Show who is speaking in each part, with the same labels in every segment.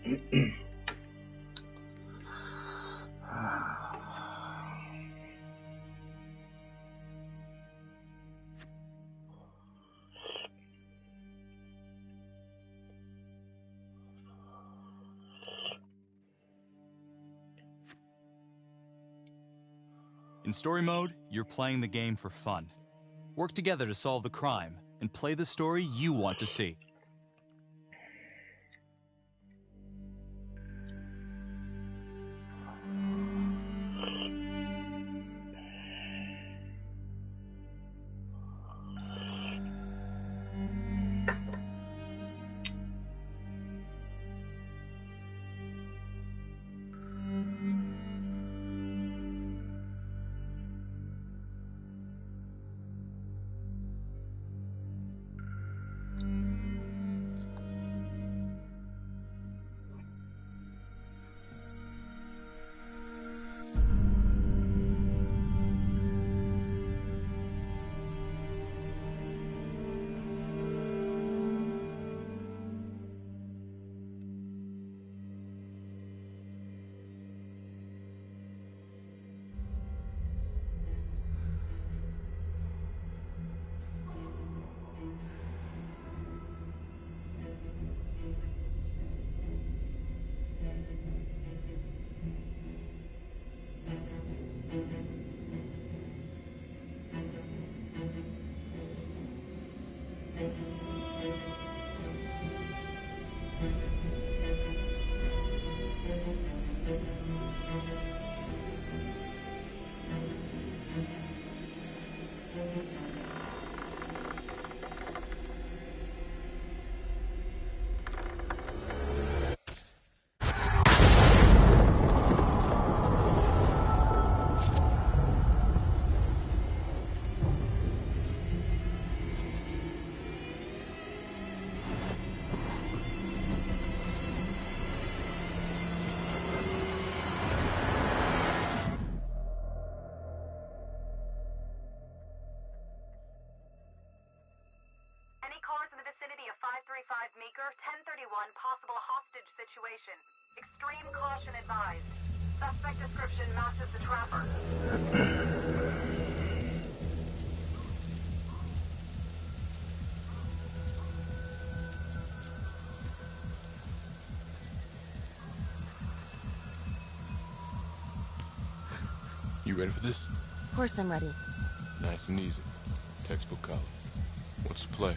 Speaker 1: In story mode, you're playing the game for fun. Work together to solve the crime and play the story you want to see.
Speaker 2: Meeker, 1031, possible hostage situation. Extreme caution advised. Suspect description matches the trapper.
Speaker 3: You ready for this?
Speaker 4: Of course I'm ready.
Speaker 3: Nice and easy. Textbook color. What's the play?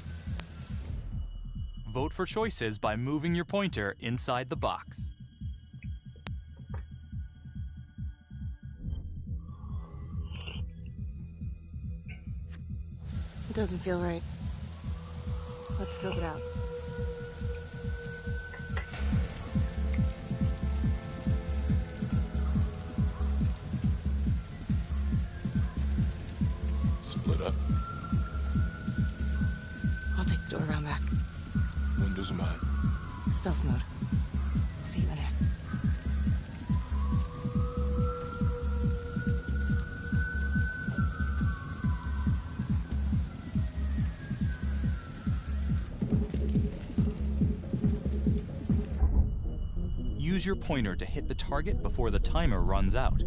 Speaker 1: Vote for choices by moving your pointer inside the box.
Speaker 4: It doesn't feel right. Let's scope it out.
Speaker 3: Split up.
Speaker 4: I'll take the door around back.
Speaker 3: Windows mine.
Speaker 4: Stealth mode. I'll see you in there.
Speaker 1: Use your pointer to hit the target before the timer runs out.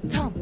Speaker 4: Tom!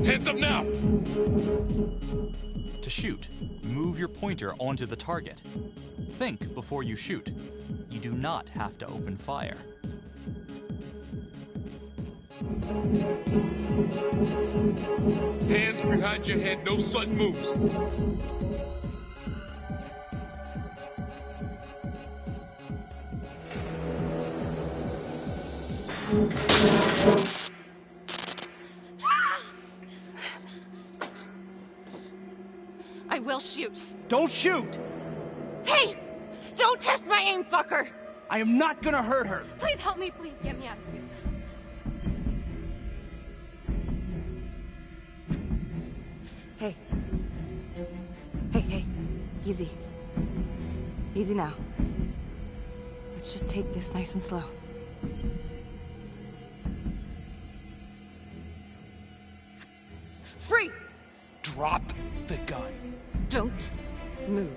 Speaker 3: Hands up now!
Speaker 1: To shoot, move your pointer onto the target. Think before you shoot. You do not have to open fire.
Speaker 3: Hands behind your head, no sudden moves.
Speaker 4: I will shoot.
Speaker 5: Don't shoot!
Speaker 4: Hey! Don't test my aim, fucker!
Speaker 5: I am not gonna hurt her.
Speaker 4: Please help me, please get me out of here. Hey. Hey. Easy. Easy now. Let's just take this nice and slow. Freeze!
Speaker 5: Drop the gun.
Speaker 4: Don't move.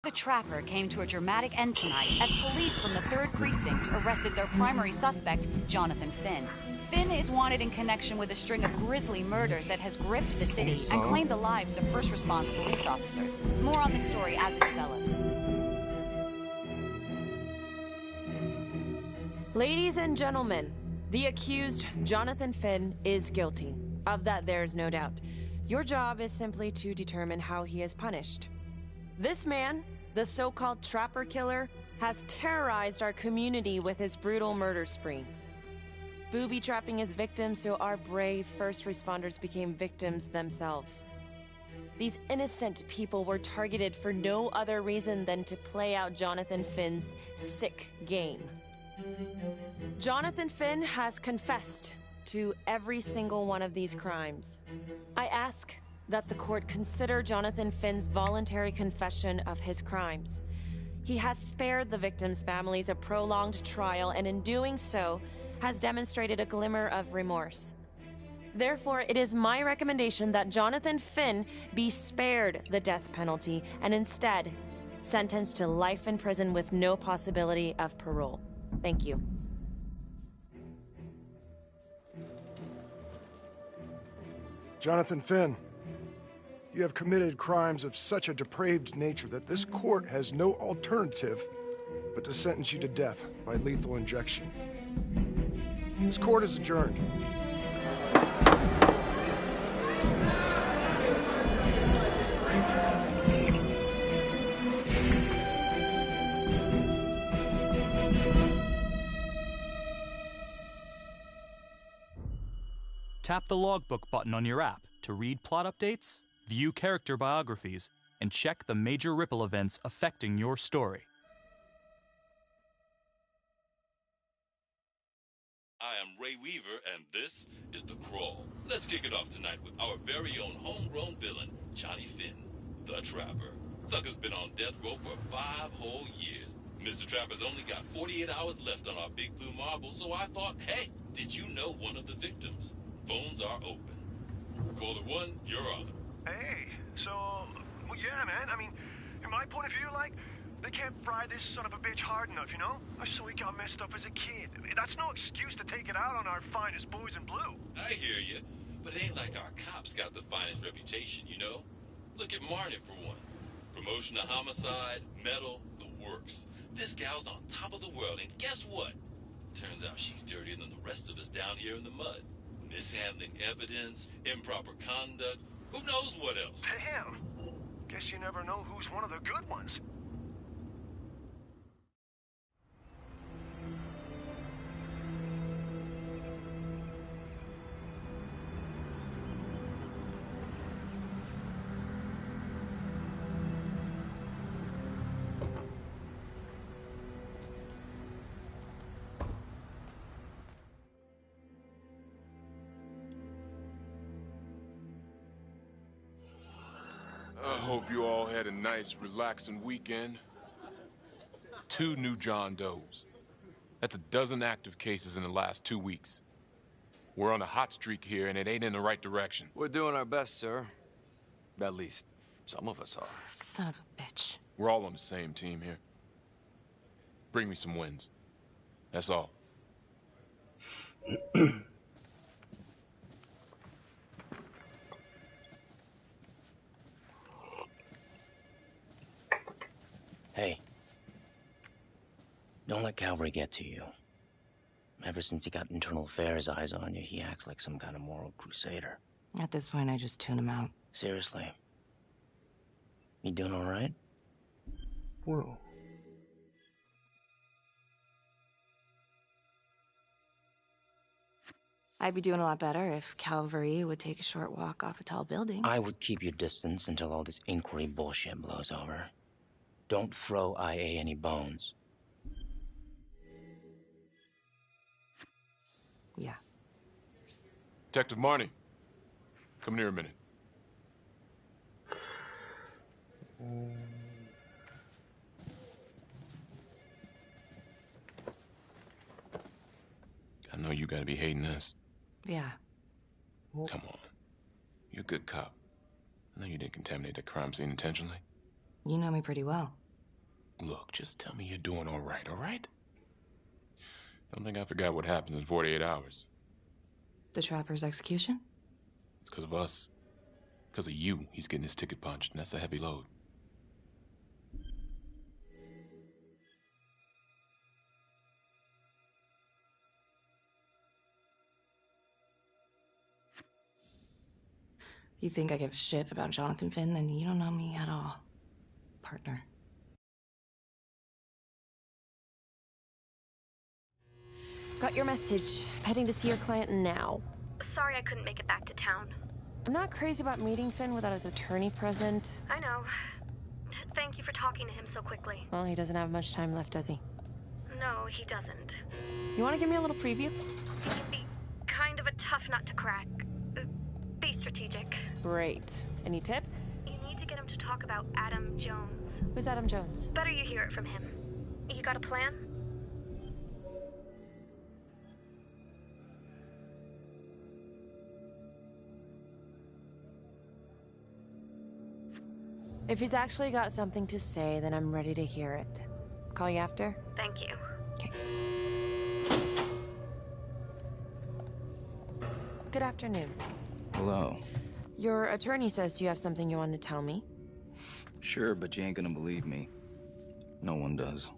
Speaker 6: The Trapper came to a dramatic end tonight as police from the 3rd Precinct arrested their primary suspect, Jonathan Finn. Finn is wanted in connection with a string of grisly murders that has gripped the city and claimed the lives of first response police officers. More on the story as it develops.
Speaker 7: Ladies and gentlemen, the accused, Jonathan Finn, is guilty. Of that, there's no doubt. Your job is simply to determine how he is punished. This man, the so-called Trapper Killer, has terrorized our community with his brutal murder spree. Booby-trapping his victims so our brave first responders became victims themselves. These innocent people were targeted for no other reason than to play out Jonathan Finn's sick game. Jonathan Finn has confessed to every single one of these crimes. I ask that the court consider Jonathan Finn's voluntary confession of his crimes. He has spared the victims' families a prolonged trial, and in doing so, has demonstrated a glimmer of remorse. Therefore, it is my recommendation that Jonathan Finn be spared the death penalty and instead sentenced to life in prison with no possibility of parole. Thank you.
Speaker 8: Jonathan Finn, you have committed crimes of such a depraved nature that this court has no alternative but to sentence you to death by lethal injection. This court is adjourned.
Speaker 1: Tap the logbook button on your app to read plot updates, view character biographies, and check the major ripple events affecting your story.
Speaker 3: I am Ray Weaver, and this is The Crawl. Let's kick it off tonight with our very own homegrown villain, Johnny Finn, the Trapper. Sucker's been on death row for 5 whole years. Mr. Trapper's only got 48 hours left on our big blue marble, so I thought, hey, did you know one of the victims? Phones are open. Caller 1, you're on.
Speaker 9: Hey, so, well, yeah, man, I mean, in my point of view, like, they can't fry this son of a bitch hard enough, you know? So he got messed up as a kid. That's no excuse to take it out on our finest boys in blue.
Speaker 3: I hear you, but it ain't like our cops got the finest reputation, you know? Look at Marnie, for one. Promotion to homicide, medal, the works. This gal's on top of the world, and guess what? Turns out she's dirtier than the rest of us down here in the mud. Mishandling evidence, improper conduct, who knows what else?
Speaker 9: Damn. Guess you never know who's one of the good ones.
Speaker 3: I hope you all had a nice, relaxing weekend. 2 new John Does. That's a dozen active cases in the last 2 weeks. We're on a hot streak here, and it ain't in the right direction.
Speaker 10: We're doing our best, sir. At least, some of us are.
Speaker 4: Son of a bitch.
Speaker 10: We're all on the same team here. Bring me some wins. That's all.
Speaker 11: Hey. Don't let Calvary get to you. Ever since he got internal affairs eyes on you, he acts like some kind of moral crusader.
Speaker 4: At this point, I just tune him out.
Speaker 11: Seriously. You doing all right?
Speaker 8: Well.
Speaker 4: I'd be doing a lot better if Calvary would take a short walk off a tall building.
Speaker 11: I would keep your distance until all this inquiry bullshit blows over. Don't throw IA any bones.
Speaker 4: Yeah.
Speaker 10: Detective Marnie, come here a minute. I know you gotta be hating this.
Speaker 4: Yeah.
Speaker 10: Come on. You're a good cop. I know you didn't contaminate the crime scene intentionally.
Speaker 4: You know me pretty well.
Speaker 10: Look, just tell me you're doing all right? Don't think I forgot what happens in 48 hours.
Speaker 4: The Trapper's execution?
Speaker 10: It's because of us. Because of you, he's getting his ticket punched, and that's a heavy load.
Speaker 4: You think I give a shit about Jonathan Finn, then you don't know me at all, partner.
Speaker 7: Got your message. Heading to see your client now.
Speaker 12: Sorry I couldn't make it back to town.
Speaker 7: I'm not crazy about meeting Finn without his attorney present.
Speaker 12: I know. Thank you for talking to him so quickly.
Speaker 7: Well, he doesn't have much time left, does he?
Speaker 12: No, he doesn't.
Speaker 7: You want to give me a little preview?
Speaker 12: He can be kind of a tough nut to crack. Be strategic.
Speaker 7: Great. Any tips?
Speaker 12: You need to get him to talk about Adam Jones.
Speaker 7: Who's Adam Jones?
Speaker 12: Better you hear it from him. You got a plan?
Speaker 7: If he's actually got something to say, then I'm ready to hear it. Call you after?
Speaker 12: Thank you.
Speaker 7: Okay. Good afternoon.
Speaker 13: Hello.
Speaker 7: Your attorney says you have something you want to tell me.
Speaker 13: Sure, but you ain't gonna believe me. No one does.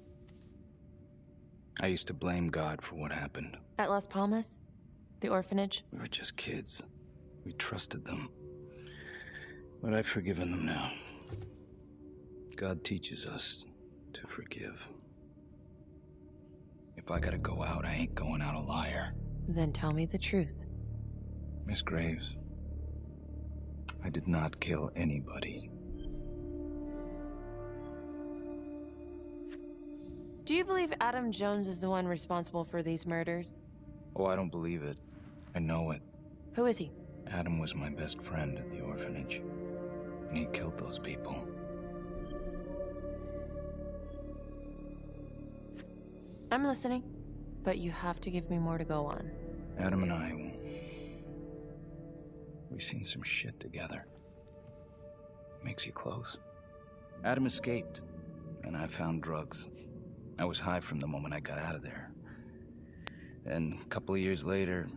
Speaker 13: I used to blame God for what happened.
Speaker 7: At Las Palmas? The orphanage?
Speaker 13: We were just kids. We trusted them. But I've forgiven them now. God teaches us to forgive. If I gotta go out, I ain't going out a liar.
Speaker 7: Then tell me the truth.
Speaker 13: Miss Graves, I did not kill anybody.
Speaker 7: Do you believe Adam Jones is the one responsible for these murders?
Speaker 13: Oh, I don't believe it. I know it.
Speaker 7: Who is he?
Speaker 13: Adam was my best friend at the orphanage. And he killed those people.
Speaker 7: I'm listening, but you have to give me more to go on.
Speaker 13: Adam and I, we've seen some shit together. Makes you close. Adam escaped, and I found drugs. I was high from the moment I got out of there. And a couple of years later,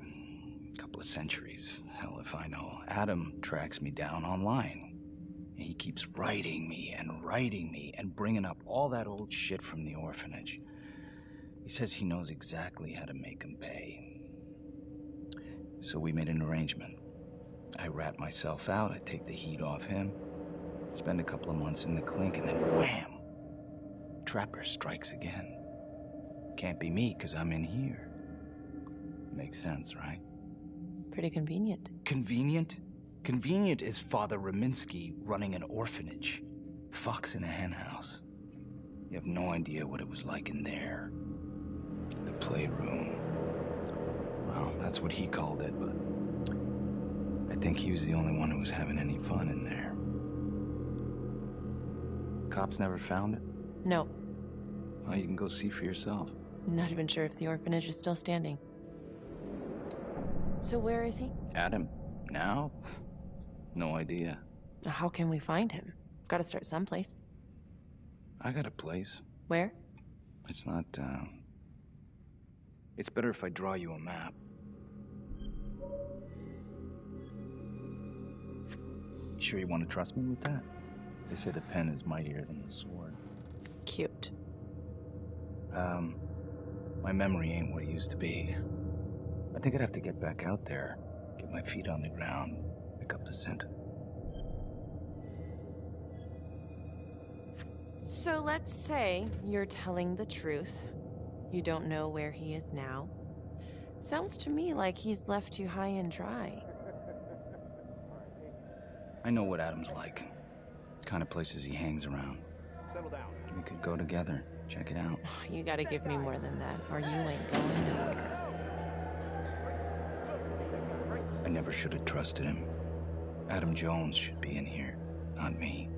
Speaker 13: a couple of centuries, hell if I know, Adam tracks me down online. And he keeps writing me and bringing up all that old shit from the orphanage. He says he knows exactly how to make him pay. So we made an arrangement. I rat myself out, I take the heat off him, spend a couple of months in the clink, and then wham! Trapper strikes again. Can't be me, 'cause I'm in here. Makes sense, right?
Speaker 7: Pretty convenient.
Speaker 13: Convenient? Convenient is Father Raminsky running an orphanage. Fox in a henhouse. You have no idea what it was like in there. The playroom. Well, that's what he called it, but I think he was the only one who was having any fun in there. Cops never found it?
Speaker 7: No.
Speaker 13: Well, you can go see for yourself.
Speaker 7: I'm not even sure if the orphanage is still standing. So where is he?
Speaker 13: Adam? Now? No idea.
Speaker 7: How can we find him? Gotta start someplace.
Speaker 13: I got a place.
Speaker 7: Where?
Speaker 13: It's not, It's better if I draw you a map. You sure you want to trust me with that? They say the pen is mightier than the sword.
Speaker 7: Cute.
Speaker 13: My memory ain't what it used to be. I think I'd have to get back out there, get my feet on the ground, pick up the scent.
Speaker 7: So let's say you're telling the truth. You don't know where he is now. Sounds to me like he's left you high and dry.
Speaker 13: I know what Adam's like. The kind of places he hangs around.
Speaker 9: Settle down.
Speaker 13: We could go together, check it out.
Speaker 7: You gotta give me more than that, or you ain't going nowhere.
Speaker 13: I never should have trusted him. Adam Jones should be in here, not me.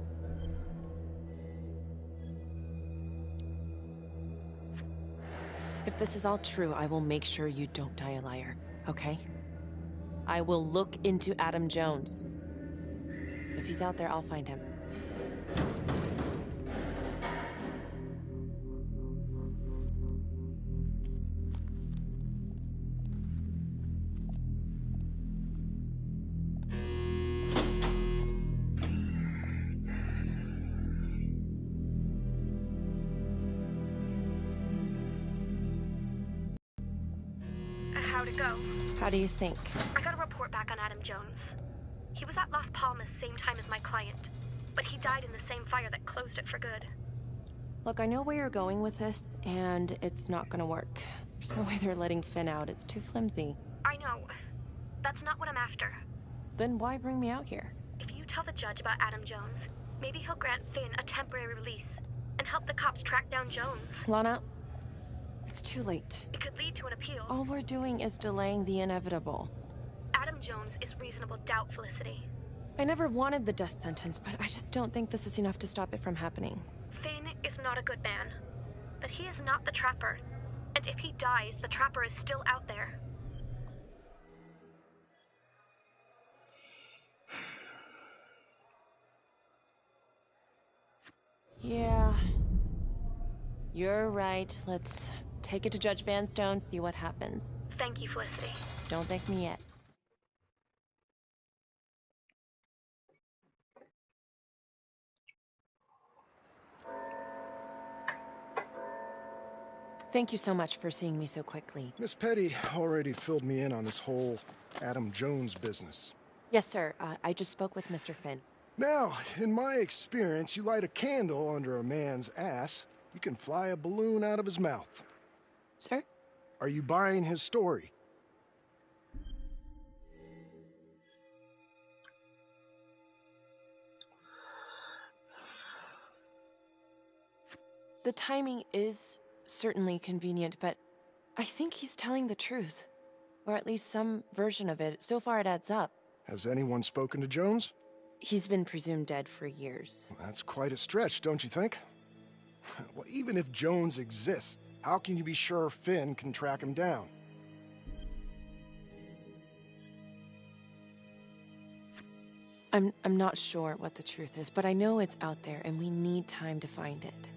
Speaker 7: If this is all true, I will make sure you don't die a liar, okay? I will look into Adam Jones. If he's out there, I'll find him.
Speaker 12: How'd it go?
Speaker 7: How do you think?
Speaker 12: I got a report back on Adam Jones. He was at Las Palmas same time as my client, but he died in the same fire that closed it for good.
Speaker 7: Look, I know where you're going with this, and it's not gonna work. There's no way they're letting Finn out. It's too flimsy.
Speaker 12: I know. That's not what I'm after.
Speaker 7: Then why bring me out here?
Speaker 12: If you tell the judge about Adam Jones, maybe he'll grant Finn a temporary release and help the cops track down Jones.
Speaker 7: Lana, it's too late.
Speaker 12: It could lead to an appeal.
Speaker 7: All we're doing is delaying the inevitable.
Speaker 12: Adam Jones is reasonable doubt, Felicity.
Speaker 7: I never wanted the death sentence, but I just don't think this is enough to stop it from happening.
Speaker 12: Finn is not a good man, but he is not the Trapper. And if he dies, the Trapper is still out there.
Speaker 7: Yeah. You're right. Let's take it to Judge Vanstone, see what happens.
Speaker 12: Thank you, Felicity.
Speaker 7: Don't thank me yet. Thank you so much for seeing me so quickly.
Speaker 8: Miss Petty already filled me in on this whole Adam Jones business.
Speaker 7: Yes, sir. I just spoke with Mr. Finn.
Speaker 8: Now, in my experience, you light a candle under a man's ass, you can fly a balloon out of his mouth.
Speaker 7: Sir?
Speaker 8: Are you buying his story?
Speaker 7: The timing is certainly convenient, but I think he's telling the truth. Or at least some version of it. So far it adds up.
Speaker 8: Has anyone spoken to Jones?
Speaker 7: He's been presumed dead for years.
Speaker 8: Well, that's quite a stretch, don't you think? Well, even if Jones exists, how can you be sure Finn can track him down?
Speaker 7: I'm not sure what the truth is, but I know it's out there and we need time to find it.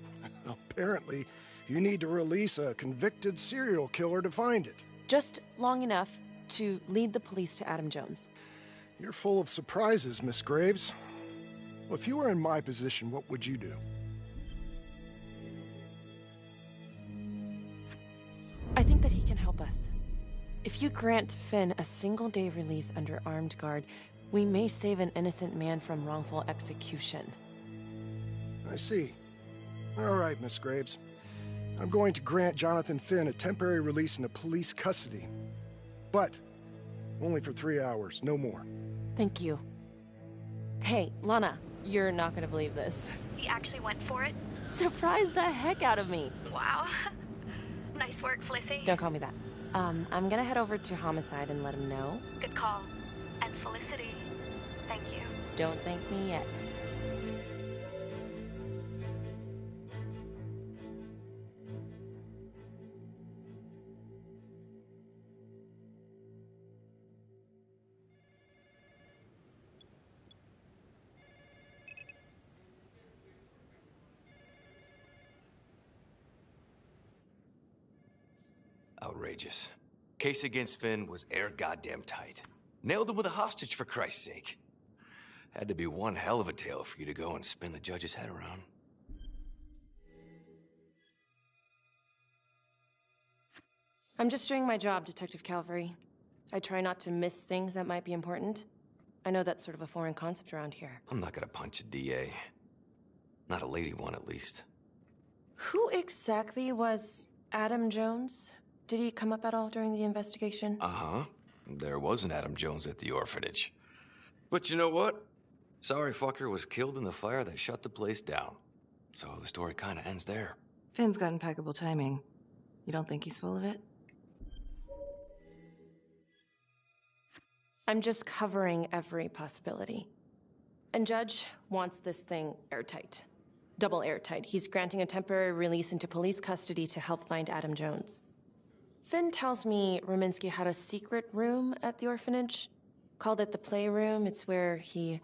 Speaker 8: Apparently, you need to release a convicted serial killer to find it.
Speaker 7: Just long enough to lead the police to Adam Jones.
Speaker 8: You're full of surprises, Miss Graves. Well, if you were in my position, what would you do?
Speaker 7: I think that he can help us. If you grant Finn a single-day release under armed guard, we may save an innocent man from wrongful execution.
Speaker 8: I see. All right, Miss Graves. I'm going to grant Jonathan Finn a temporary release into police custody. But only for 3 hours, no more.
Speaker 7: Thank you. Hey, Lana, you're not gonna believe this.
Speaker 12: He actually went for it?
Speaker 7: Surprised the heck out of me.
Speaker 12: Wow. Nice work, Felicity.
Speaker 7: Don't call me that. I'm gonna head over to Homicide and let him know.
Speaker 12: Good call. And Felicity, thank you.
Speaker 7: Don't thank me yet.
Speaker 14: outrageous. Case against Finn was air goddamn tight. Nailed him with a hostage, for Christ's sake. Had to be one hell of a tale for you to go and spin the judge's head around.
Speaker 7: I'm just doing my job, Detective Calvary. I try not to miss things that might be important. I know that's sort of a foreign concept around here.
Speaker 14: I'm not gonna punch a DA. Not a lady one, at least.
Speaker 7: Who exactly was Adam Jones? Did he come up at all during the investigation?
Speaker 14: Uh-huh. There was an Adam Jones at the orphanage. But you know what? Sorry fucker was killed in the fire that shut the place down. So the story kind of ends there.
Speaker 4: Finn's got impeccable timing. You don't think he's full of it?
Speaker 7: I'm just covering every possibility. And Judge wants this thing airtight. Double airtight. He's granting a temporary release into police custody to help find Adam Jones. Finn tells me Rominsky had a secret room at the orphanage. Called it the playroom. It's where he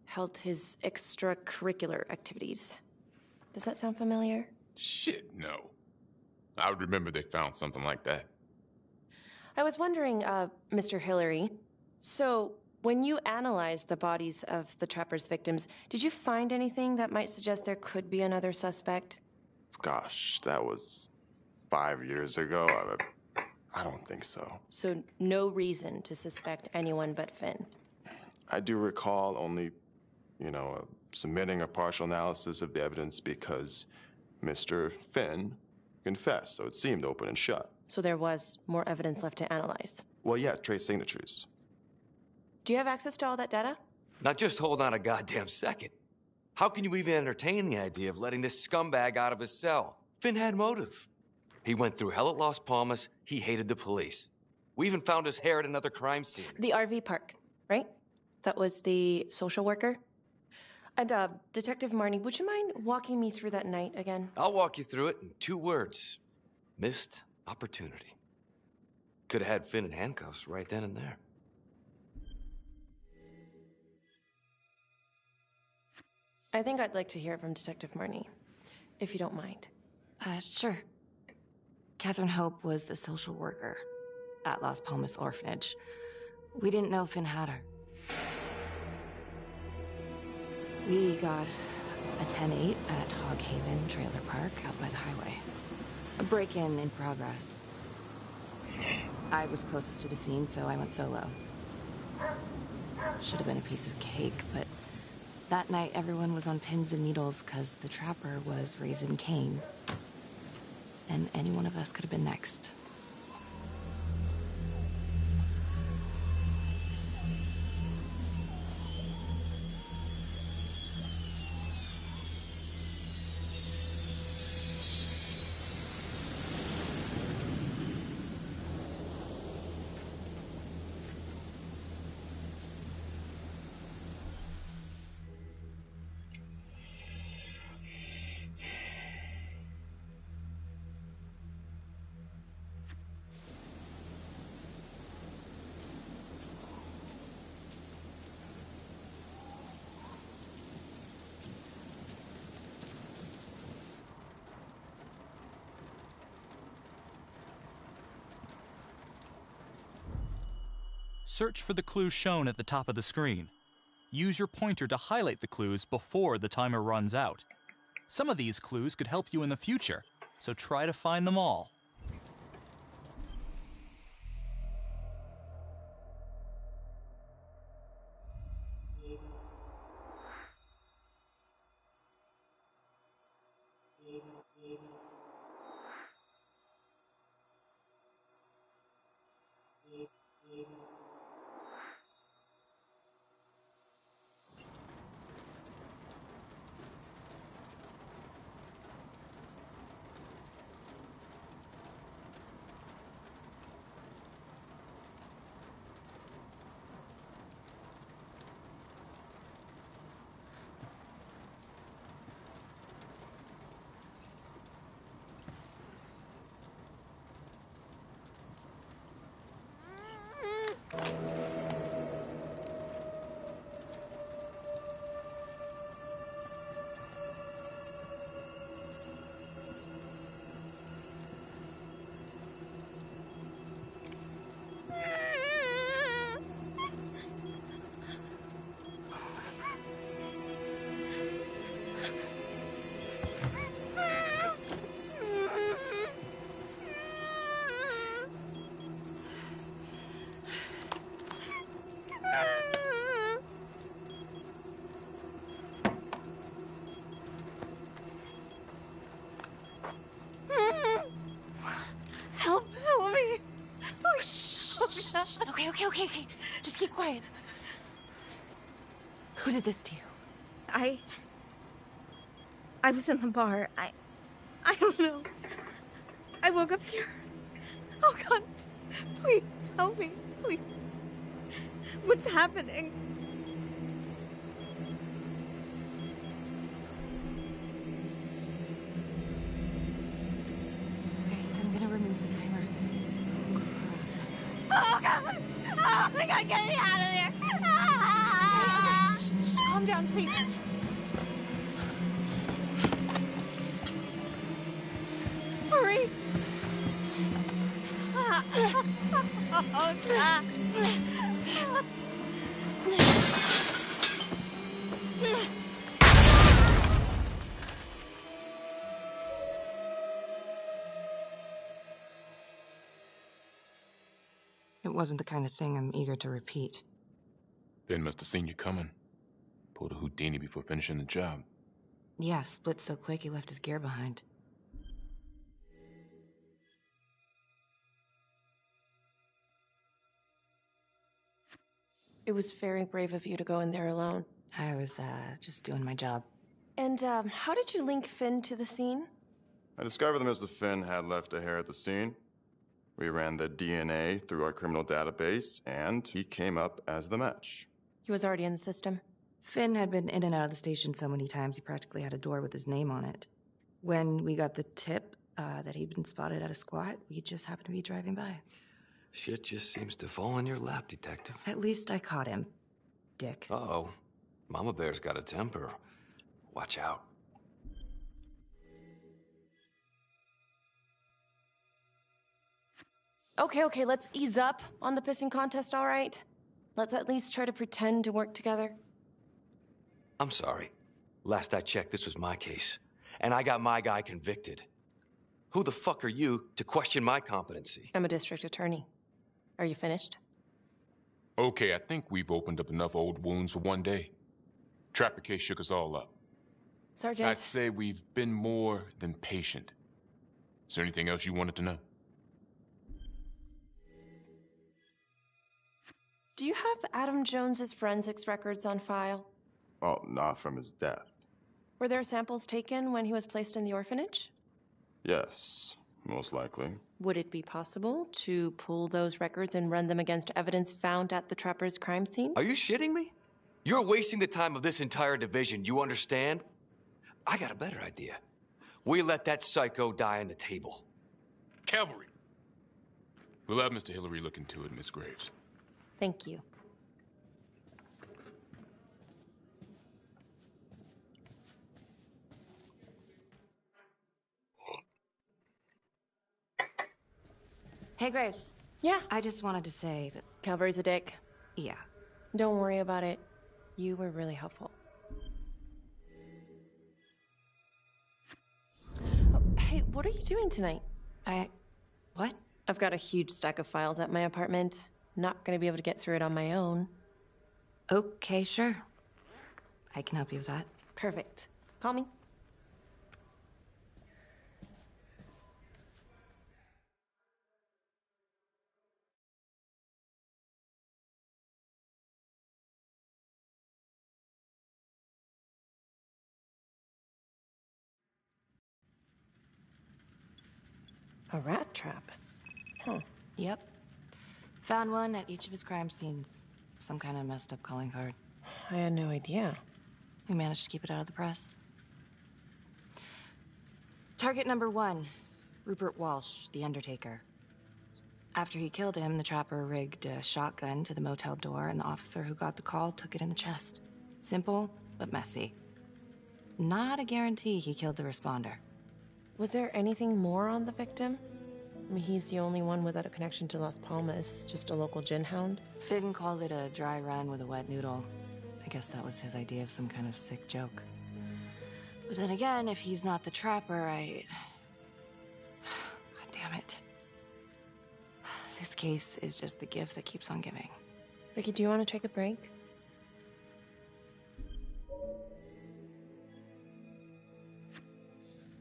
Speaker 7: held his extracurricular activities. Does that sound familiar?
Speaker 10: Shit, no. I would remember they found something like that.
Speaker 7: I was wondering, Mr. Hillary, so when you analyzed the bodies of the Trapper's victims, did you find anything that might suggest there could be another suspect?
Speaker 15: Gosh, that was 5 years ago. I don't think so.
Speaker 7: So no reason to suspect anyone but Finn?
Speaker 15: I do recall only, submitting a partial analysis of the evidence because Mr. Finn confessed, so it seemed open and shut.
Speaker 7: So there was more evidence left to analyze?
Speaker 15: Well, yeah, trace signatures.
Speaker 7: Do you have access to all that data?
Speaker 14: Now just hold on a goddamn second. How can you even entertain the idea of letting this scumbag out of his cell? Finn had motive. He went through hell at Las Palmas. He hated the police. We even found his hair at another crime scene.
Speaker 7: The RV park, right? That was the social worker? And, Detective Marnie, would you mind walking me through that night again?
Speaker 14: I'll walk you through it in 2 words. Missed opportunity. Could have had Finn in handcuffs right then and there.
Speaker 7: I think I'd like to hear from Detective Marnie, if you don't mind.
Speaker 4: Sure. Catherine Hope was a social worker at Las Palmas Orphanage. We didn't know Finn had her. We got a 10-8 at Hog Haven Trailer Park out by the highway. A break-in in progress. I was closest to the scene, so I went solo. Should have been a piece of cake, but that night everyone was on pins and needles because the Trapper was raising Cain. And any one of us could have been next.
Speaker 1: Search for the clues shown at the top of the screen. Use your pointer to highlight the clues before the timer runs out. Some of these clues could help you in the future, so try to find them all.
Speaker 4: Okay. Just keep quiet. Who did this to you?
Speaker 16: I was in the bar. I don't know. I woke up here. Oh, God. Please, help me. Please. What's happening?
Speaker 4: Okay, I'm gonna remove the timer.
Speaker 16: Oh, God. Oh, my God, get me out of there.
Speaker 4: Shh, calm down, please.
Speaker 16: Hurry. Oh, God.
Speaker 4: It wasn't the kind of thing I'm eager to repeat.
Speaker 10: Ben must have seen you coming. Pulled a Houdini before finishing the job.
Speaker 4: Yeah, split so quick he left his gear behind.
Speaker 7: It was very brave of you to go in there alone.
Speaker 4: I was, just doing my job.
Speaker 7: And, how did you link Finn to the scene?
Speaker 15: I discovered that Mr. Finn had left a hair at the scene. We ran the DNA through our criminal database, and he came up as the match.
Speaker 7: He was already in the system.
Speaker 4: Finn had been in and out of the station so many times he practically had a door with his name on it. When we got the tip that he'd been spotted at a squat, we just happened to be driving by.
Speaker 14: Shit just seems to fall in your lap, Detective.
Speaker 4: At least I caught him, Dick.
Speaker 14: Uh-oh. Mama Bear's got a temper. Watch out.
Speaker 7: Okay, let's ease up on the pissing contest, all right? Let's at least try to pretend to work together.
Speaker 14: I'm sorry. Last I checked, this was my case. And I got my guy convicted. Who the fuck are you to question my competency?
Speaker 7: I'm a district attorney. Are you finished?
Speaker 10: Okay, I think we've opened up enough old wounds for one day. Trapper case shook us all up.
Speaker 7: Sergeant.
Speaker 10: I'd say we've been more than patient. Is there anything else you wanted to know?
Speaker 7: Do you have Adam Jones's forensics records on file?
Speaker 15: Well, not from his death.
Speaker 7: Were there samples taken when he was placed in the orphanage?
Speaker 15: Yes, most likely.
Speaker 7: Would it be possible to pull those records and run them against evidence found at the Trapper's crime scene?
Speaker 14: Are you shitting me? You're wasting the time of this entire division, you understand? I got a better idea. We let that psycho die on the table.
Speaker 10: Cavalry! We'll have Mr. Hillary look into it, Miss Graves.
Speaker 7: Thank you.
Speaker 4: Hey, Graves.
Speaker 7: Yeah?
Speaker 4: I just wanted to say that...
Speaker 7: Calvary's a dick.
Speaker 4: Yeah.
Speaker 7: Don't worry about it. You were really helpful. Oh, hey, what are you doing tonight?
Speaker 4: What?
Speaker 7: I've got a huge stack of files at my apartment. Not gonna be able to get through it on my own.
Speaker 4: Okay, sure. I can help you with that.
Speaker 7: Perfect. Call me. A rat trap? Huh.
Speaker 4: Yep. Found one at each of his crime scenes. Some kind of messed up calling card.
Speaker 7: I had no idea.
Speaker 4: We managed to keep it out of the press. Target number 1, Rupert Walsh, the Undertaker. After he killed him, the trapper rigged a shotgun to the motel door, and the officer who got the call took it in the chest. Simple, but messy. Not a guarantee he killed the responder.
Speaker 7: Was there anything more on the victim? I mean, he's the only one without a connection to Las Palmas, just a local gin hound.
Speaker 4: Finn called it a dry run with a wet noodle. I guess that was his idea of some kind of sick joke. But then again, if he's not the trapper, God damn it. This case is just the gift that keeps on giving.
Speaker 7: Ricky, do you want to take a break?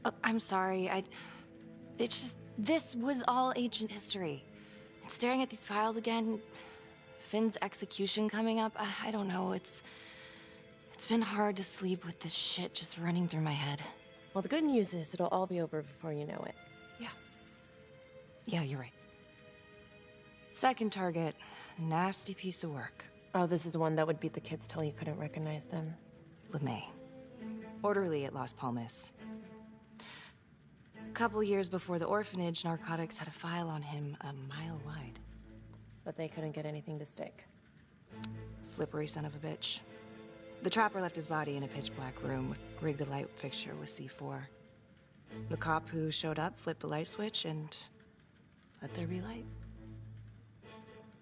Speaker 4: Oh, I'm sorry, it's just, this was all ancient history. And staring at these files again, Finn's execution coming up, I don't know, it's been hard to sleep with this shit just running through my head.
Speaker 7: Well, the good news is it'll all be over before you know it.
Speaker 4: Yeah, you're right. Second target, nasty piece of work.
Speaker 7: Oh, this is the one that would beat the kids till you couldn't recognize them.
Speaker 4: LeMay. Orderly at Las Palmas. A couple years before the orphanage, narcotics had a file on him a mile wide.
Speaker 7: But they couldn't get anything to stick.
Speaker 4: Slippery son of a bitch. The trapper left his body in a pitch-black room, rigged a light fixture with C4. The cop who showed up flipped the light switch and let there be light.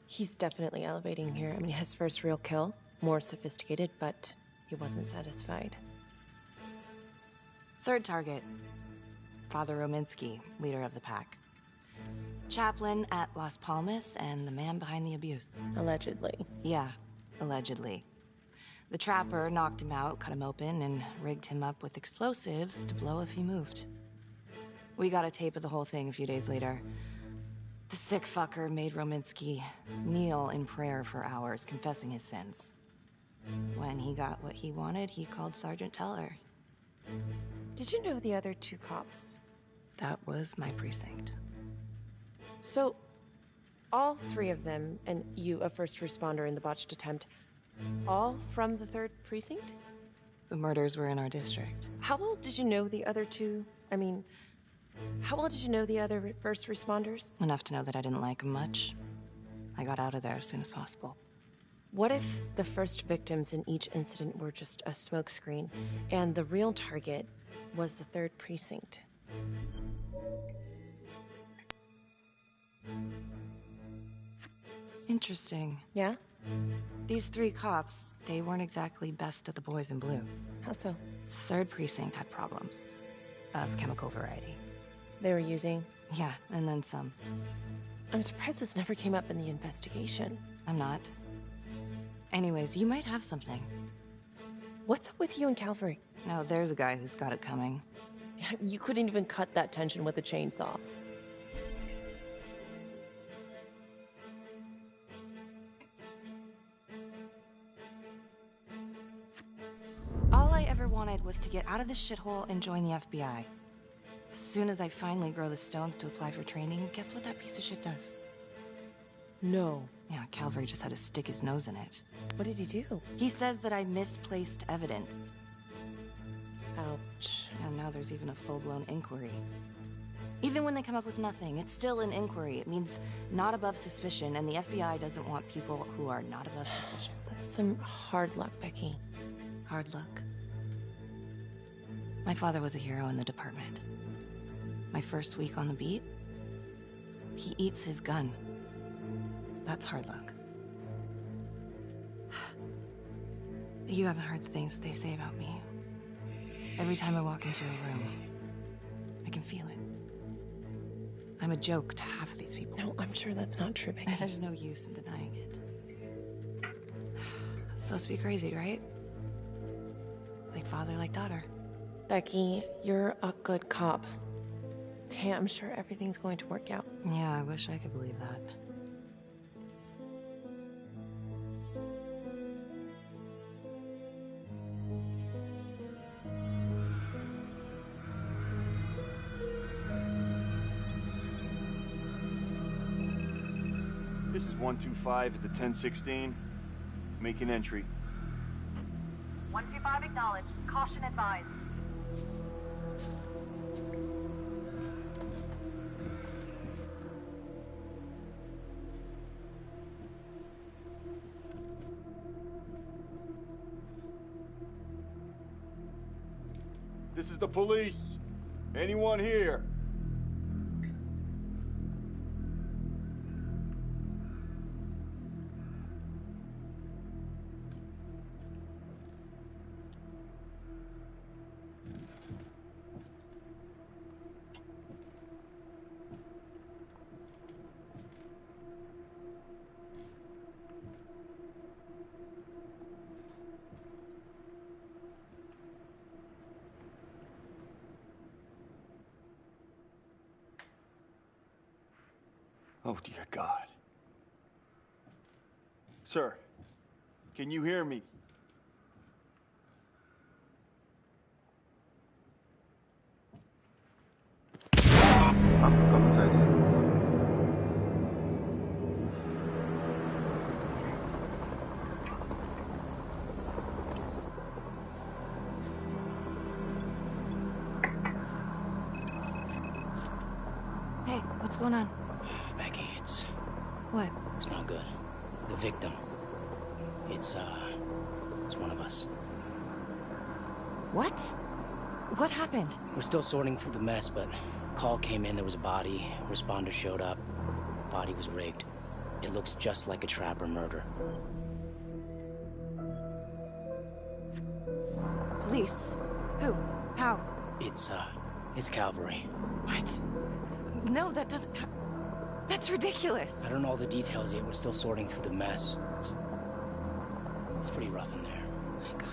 Speaker 7: He's definitely elevating here. I mean, his first real kill, more sophisticated, but he wasn't satisfied.
Speaker 4: Third target, Father Rominsky, leader of the pack. Chaplain at Las Palmas and the man behind the abuse.
Speaker 7: Allegedly.
Speaker 4: Yeah, allegedly. The trapper knocked him out, cut him open, and rigged him up with explosives to blow if he moved. We got a tape of the whole thing a few days later. The sick fucker made Rominsky kneel in prayer for hours, confessing his sins. When he got what he wanted, he called Sergeant Teller.
Speaker 7: Did you know the other two cops?
Speaker 4: That was my precinct.
Speaker 7: So, all three of them, and you, a first responder in the botched attempt, all from the 3rd precinct?
Speaker 4: The murders were in our district.
Speaker 7: How well did you know the other two? I mean, how well did you know the other first responders?
Speaker 4: Enough to know that I didn't like them much. I got out of there as soon as possible.
Speaker 7: What if the first victims in each incident were just a smokescreen, and the real target was the 3rd precinct?
Speaker 4: Interesting.
Speaker 7: Yeah?
Speaker 4: These 3 cops, they weren't exactly best of the boys in blue.
Speaker 7: How so?
Speaker 4: 3rd precinct had problems. Of chemical variety.
Speaker 7: They were using?
Speaker 4: Yeah, and then some.
Speaker 7: I'm surprised this never came up in the investigation.
Speaker 4: I'm not. Anyways, you might have something.
Speaker 7: What's up with you and Calvary?
Speaker 4: No, there's a guy who's got it coming.
Speaker 7: You couldn't even cut that tension with a chainsaw.
Speaker 4: All I ever wanted was to get out of this shithole and join the FBI. As soon as I finally grow the stones to apply for training, guess what that piece of shit does?
Speaker 7: No.
Speaker 4: Yeah, Calvary just had to stick his nose in it.
Speaker 7: What did he do?
Speaker 4: He says that I misplaced evidence.
Speaker 7: Ouch.
Speaker 4: And now there's even a full-blown inquiry. Even when they come up with nothing, it's still an inquiry. It means not above suspicion, and the FBI doesn't want people who are not above suspicion.
Speaker 7: That's some hard luck, Becky.
Speaker 4: Hard luck? My father was a hero in the department. My first week on the beat, he eats his gun. That's hard luck. You haven't heard the things that they say about me. Every time I walk into a room, I can feel it. I'm a joke to half of these people.
Speaker 7: No, I'm sure that's not true, Becky.
Speaker 4: There's no use in denying it. I'm supposed to be crazy, right? Like father, like daughter.
Speaker 7: Becky, you're a good cop. Okay, I'm sure everything's going to work out.
Speaker 4: Yeah, I wish I could believe that.
Speaker 17: This is 125 at the 1016. Making entry.
Speaker 2: 125 acknowledged. Caution advised.
Speaker 17: This is the police. Anyone here? Oh, dear God. Sir, can you hear me?
Speaker 4: Hey, what's going on?
Speaker 11: Becky, it's...
Speaker 4: What?
Speaker 11: It's not good. The victim. It's one of us.
Speaker 4: What? What happened?
Speaker 11: We're still sorting through the mess, but call came in, there was a body. Responder showed up. Body was rigged. It looks just like a trapper murder.
Speaker 4: Police? Who? How?
Speaker 11: It's Calvary.
Speaker 4: What? No, that doesn't... That's ridiculous.
Speaker 11: I don't know all the details yet. We're still sorting through the mess. It's pretty rough in there.
Speaker 4: Oh my God.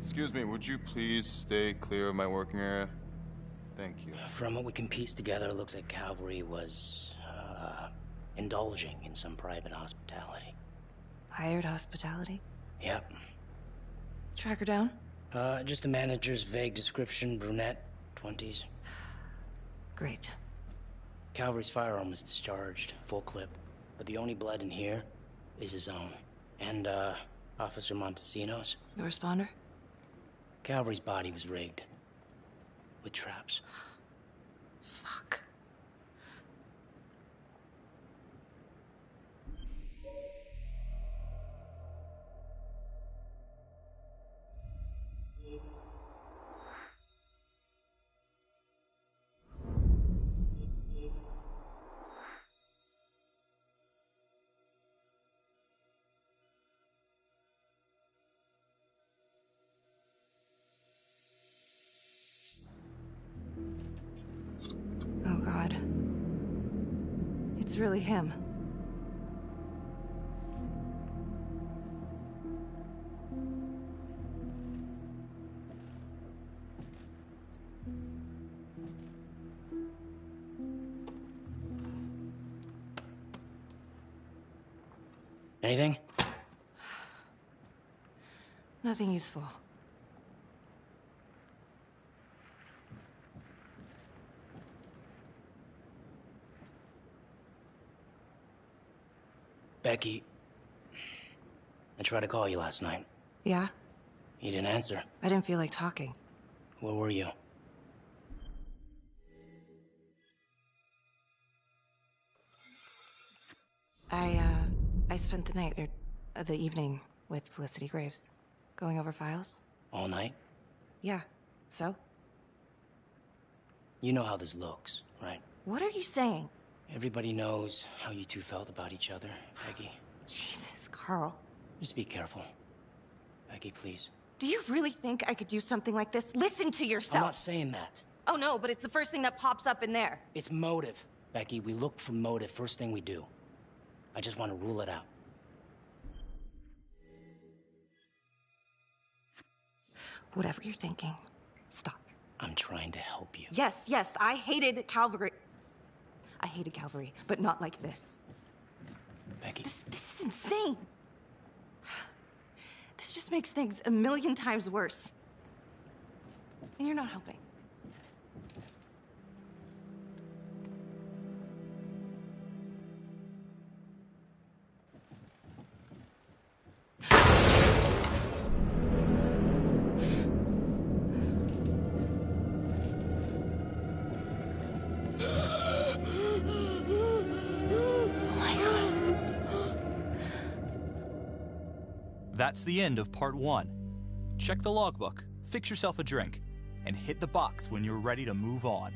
Speaker 15: Excuse me, would you please stay clear of my working area? Thank you.
Speaker 11: From what we can piece together, it looks like Calvary was, indulging in some private hospitality.
Speaker 4: Hired hospitality?
Speaker 11: Yep.
Speaker 4: Track her down?
Speaker 11: Just the manager's vague description, brunette, 20s.
Speaker 4: Great.
Speaker 11: Calvary's firearm was discharged, full clip. But the only blood in here is his own. And, Officer Montesino's.
Speaker 4: The responder?
Speaker 11: Calvary's body was rigged. With traps.
Speaker 4: Fuck. Oh, God. It's really him.
Speaker 11: Anything?
Speaker 4: Nothing useful.
Speaker 11: Becky, I tried to call you last night.
Speaker 4: Yeah?
Speaker 11: You didn't answer.
Speaker 4: I didn't feel like talking.
Speaker 11: Where were you?
Speaker 4: I spent the night, or the evening, with Felicity Graves. Going over files.
Speaker 11: All night?
Speaker 4: Yeah. So?
Speaker 11: You know how this looks, right?
Speaker 4: What are you saying?
Speaker 11: Everybody knows how you two felt about each other, Becky.
Speaker 4: Jesus, Carl.
Speaker 11: Just be careful. Becky, please.
Speaker 4: Do you really think I could do something like this? Listen to yourself.
Speaker 11: I'm not saying that.
Speaker 4: Oh no, but it's the first thing that pops up in there.
Speaker 11: It's motive. Becky, we look for motive first thing we do. I just want to rule it out.
Speaker 4: Whatever you're thinking, stop.
Speaker 11: I'm trying to help you.
Speaker 4: Yes, I hated Calvary. I hated Calvary, but not like this.
Speaker 11: Becky.
Speaker 4: This is insane. This just makes things a million times worse. And you're not helping.
Speaker 1: That's the end of part 1. Check the logbook, fix yourself a drink, and hit the box when you're ready to move on.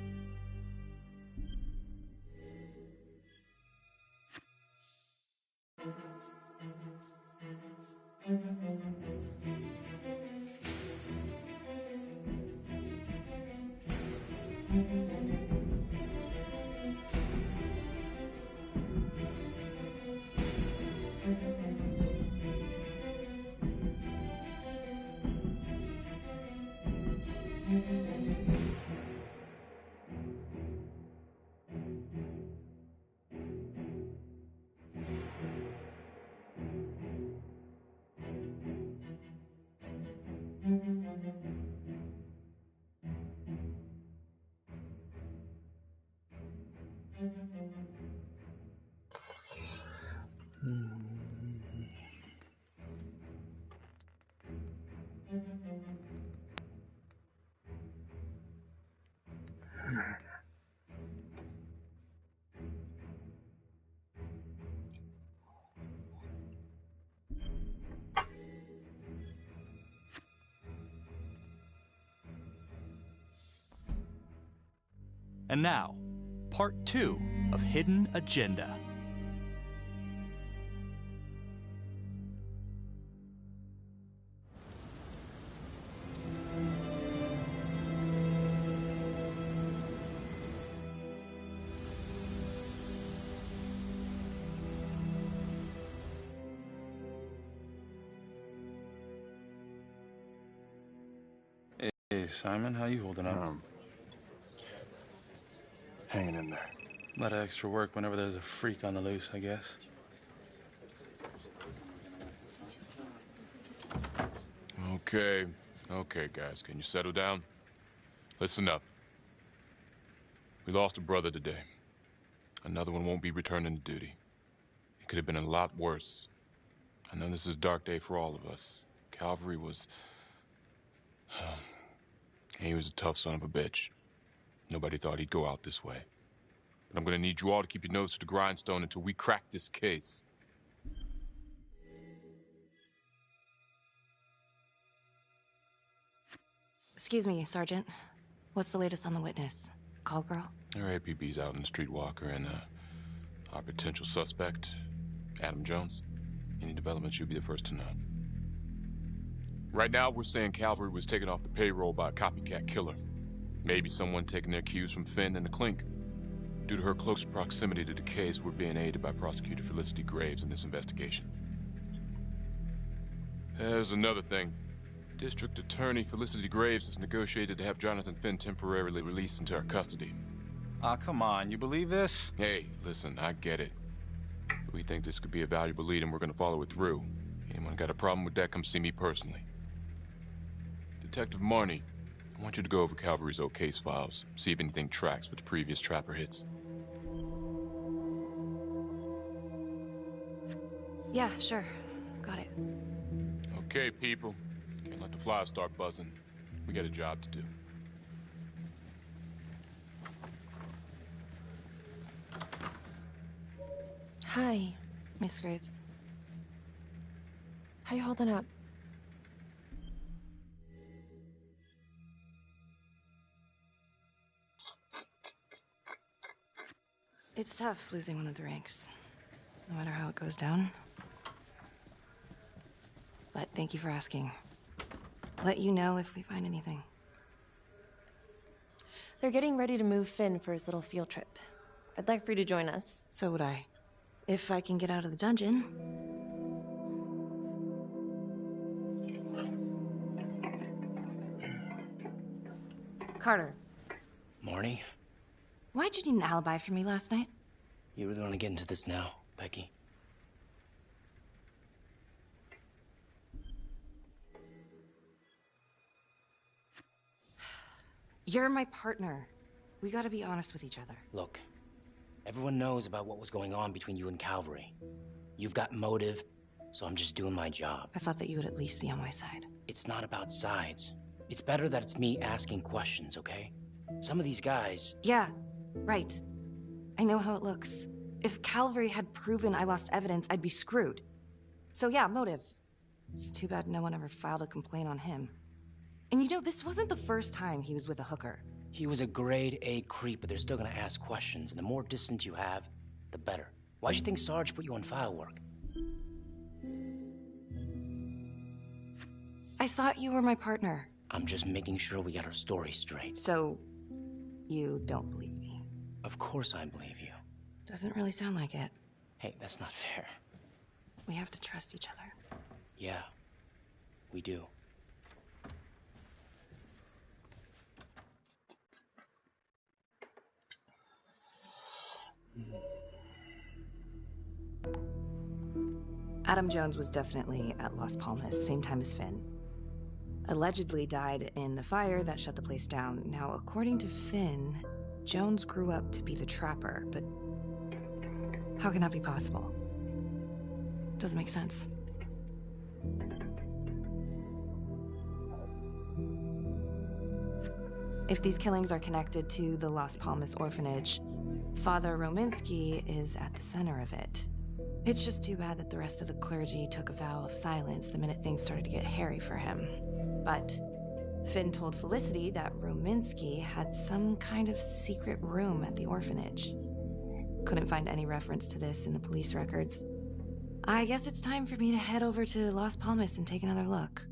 Speaker 1: And now, part 2 of Hidden Agenda.
Speaker 18: Hey, Simon, how you holding up?
Speaker 8: Hanging in there.
Speaker 18: A lot of extra work whenever there's a freak on the loose, I guess.
Speaker 10: Okay, guys, can you settle down? Listen up. We lost a brother today. Another one won't be returning to duty. It could have been a lot worse. I know this is a dark day for all of us. Calvary was... he was a tough son of a bitch. Nobody thought he'd go out this way. But I'm gonna need you all to keep your nose to the grindstone until we crack this case.
Speaker 4: Excuse me, Sergeant. What's the latest on the witness? Call girl?
Speaker 10: Our APB's out in the streetwalker, and our potential suspect, Adam Jones. Any developments, you'll be the first to know. Right now, we're saying Calvary was taken off the payroll by a copycat killer. Maybe someone taking their cues from Finn and the Clink. Due to her close proximity to the case, we're being aided by Prosecutor Felicity Graves in this investigation. There's another thing. District Attorney Felicity Graves has negotiated to have Jonathan Finn temporarily released into our custody.
Speaker 18: Ah, come on, you believe this?
Speaker 10: Hey, listen, I get it. We think this could be a valuable lead and we're gonna follow it through. Anyone got a problem with that, come see me personally. Detective Marnie, I want you to go over Calvary's old case files, see if anything tracks with the previous Trapper hits.
Speaker 4: Yeah, sure. Got it.
Speaker 10: Okay, people. Can't let the flies start buzzing. We got a job to do.
Speaker 7: Hi.
Speaker 4: Miss Graves.
Speaker 7: How you holding up?
Speaker 4: It's tough losing one of the ranks, no matter how it goes down. But thank you for asking. Let you know if we find anything.
Speaker 7: They're getting ready to move Finn for his little field trip. I'd like for you to join us.
Speaker 4: So would I. If I can get out of the dungeon. Carter.
Speaker 11: Marnie?
Speaker 4: Why'd you need an alibi for me last night?
Speaker 11: You really want to get into this now, Becky?
Speaker 4: You're my partner. We gotta be honest with each other.
Speaker 11: Look, everyone knows about what was going on between you and Calvary. You've got motive, so I'm just doing my job.
Speaker 4: I thought that you would at least be on my side.
Speaker 11: It's not about sides. It's better that it's me asking questions, okay? Some of these guys...
Speaker 4: Yeah, right. I know how it looks. If Calvary had proven I lost evidence, I'd be screwed. So yeah, motive. It's too bad no one ever filed a complaint on him. And you know, this wasn't the first time he was with a hooker.
Speaker 11: He was a grade A creep, but they're still gonna ask questions, and the more distance you have, the better. Why'd you think Sarge put you on file work?
Speaker 4: I thought you were my partner.
Speaker 11: I'm just making sure we got our story straight.
Speaker 4: So, you don't believe me?
Speaker 11: Of course I believe you.
Speaker 4: Doesn't really sound like it.
Speaker 11: Hey, that's not fair.
Speaker 4: We have to trust each other.
Speaker 11: Yeah, we do.
Speaker 4: Adam Jones was definitely at Las Palmas, same time as Finn. Allegedly died in the fire that shut the place down. Now, according to Finn, Jones grew up to be the Trapper, but how can that be possible? Doesn't make sense. If these killings are connected to the Las Palmas orphanage, Father Rominsky is at the center of it. It's just too bad that the rest of the clergy took a vow of silence the minute things started to get hairy for him. But Finn told Felicity that Rominsky had some kind of secret room at the orphanage. Couldn't find any reference to this in the police records. I guess it's time for me to head over to Las Palmas and take another look.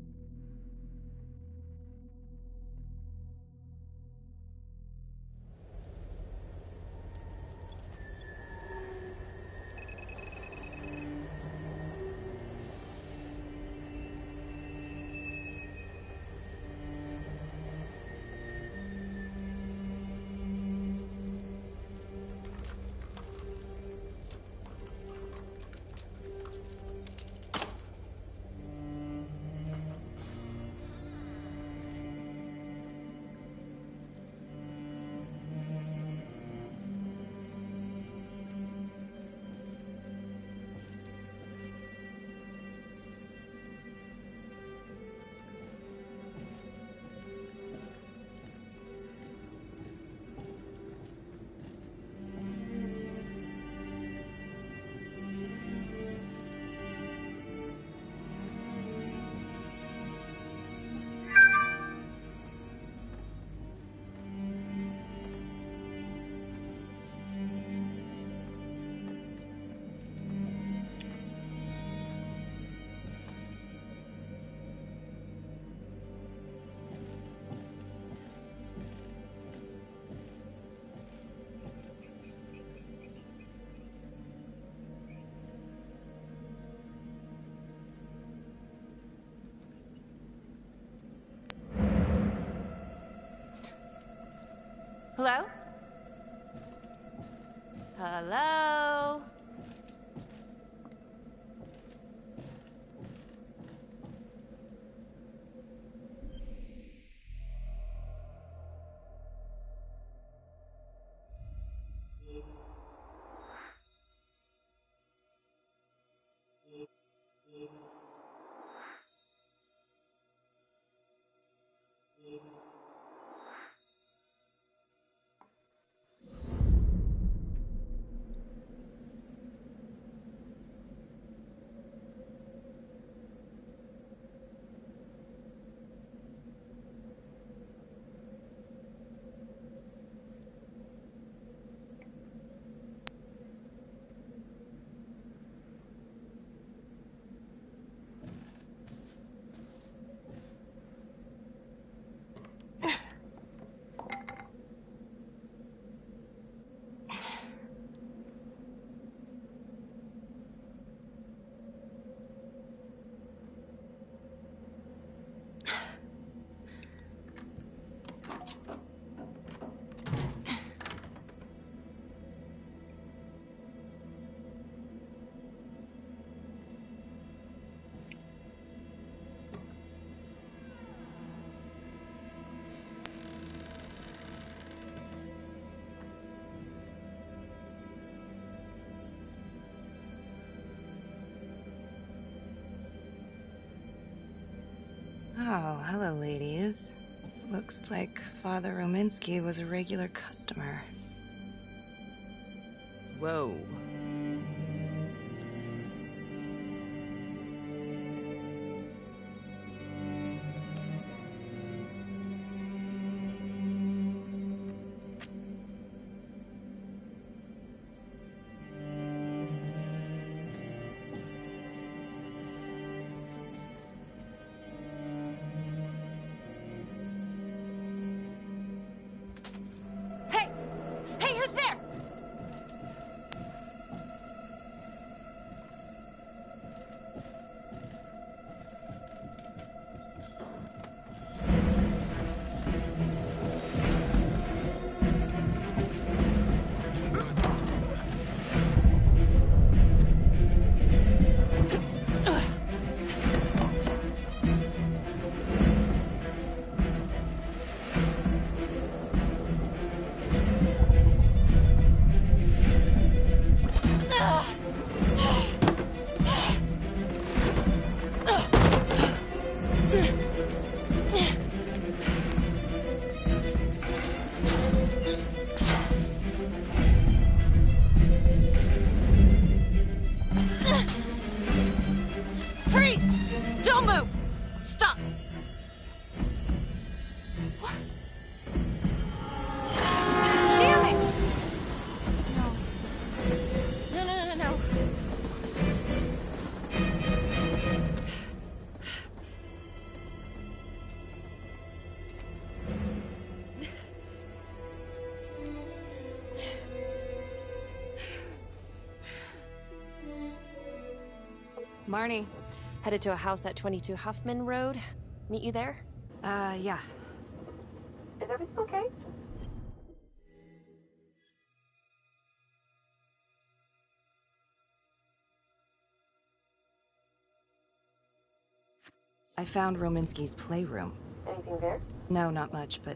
Speaker 4: Hello? Hello? Oh, hello, ladies. Looks like Father Rominsky was a regular customer. Whoa. Marnie.
Speaker 7: Headed to a house at 22 Huffman Road. Meet you there?
Speaker 4: Yeah.
Speaker 7: Is everything okay?
Speaker 4: I found Rominsky's playroom.
Speaker 7: Anything there?
Speaker 4: No, not much, but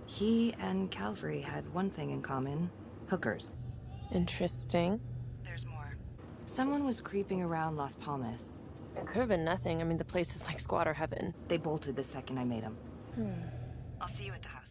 Speaker 4: he and Calvary had one thing in common. Hookers.
Speaker 7: Interesting.
Speaker 4: There's more. Someone was creeping around Las Palmas.
Speaker 7: It could have been nothing. I mean, the place is like squatter heaven.
Speaker 4: They bolted the second I made them.
Speaker 6: I'll see you at the house.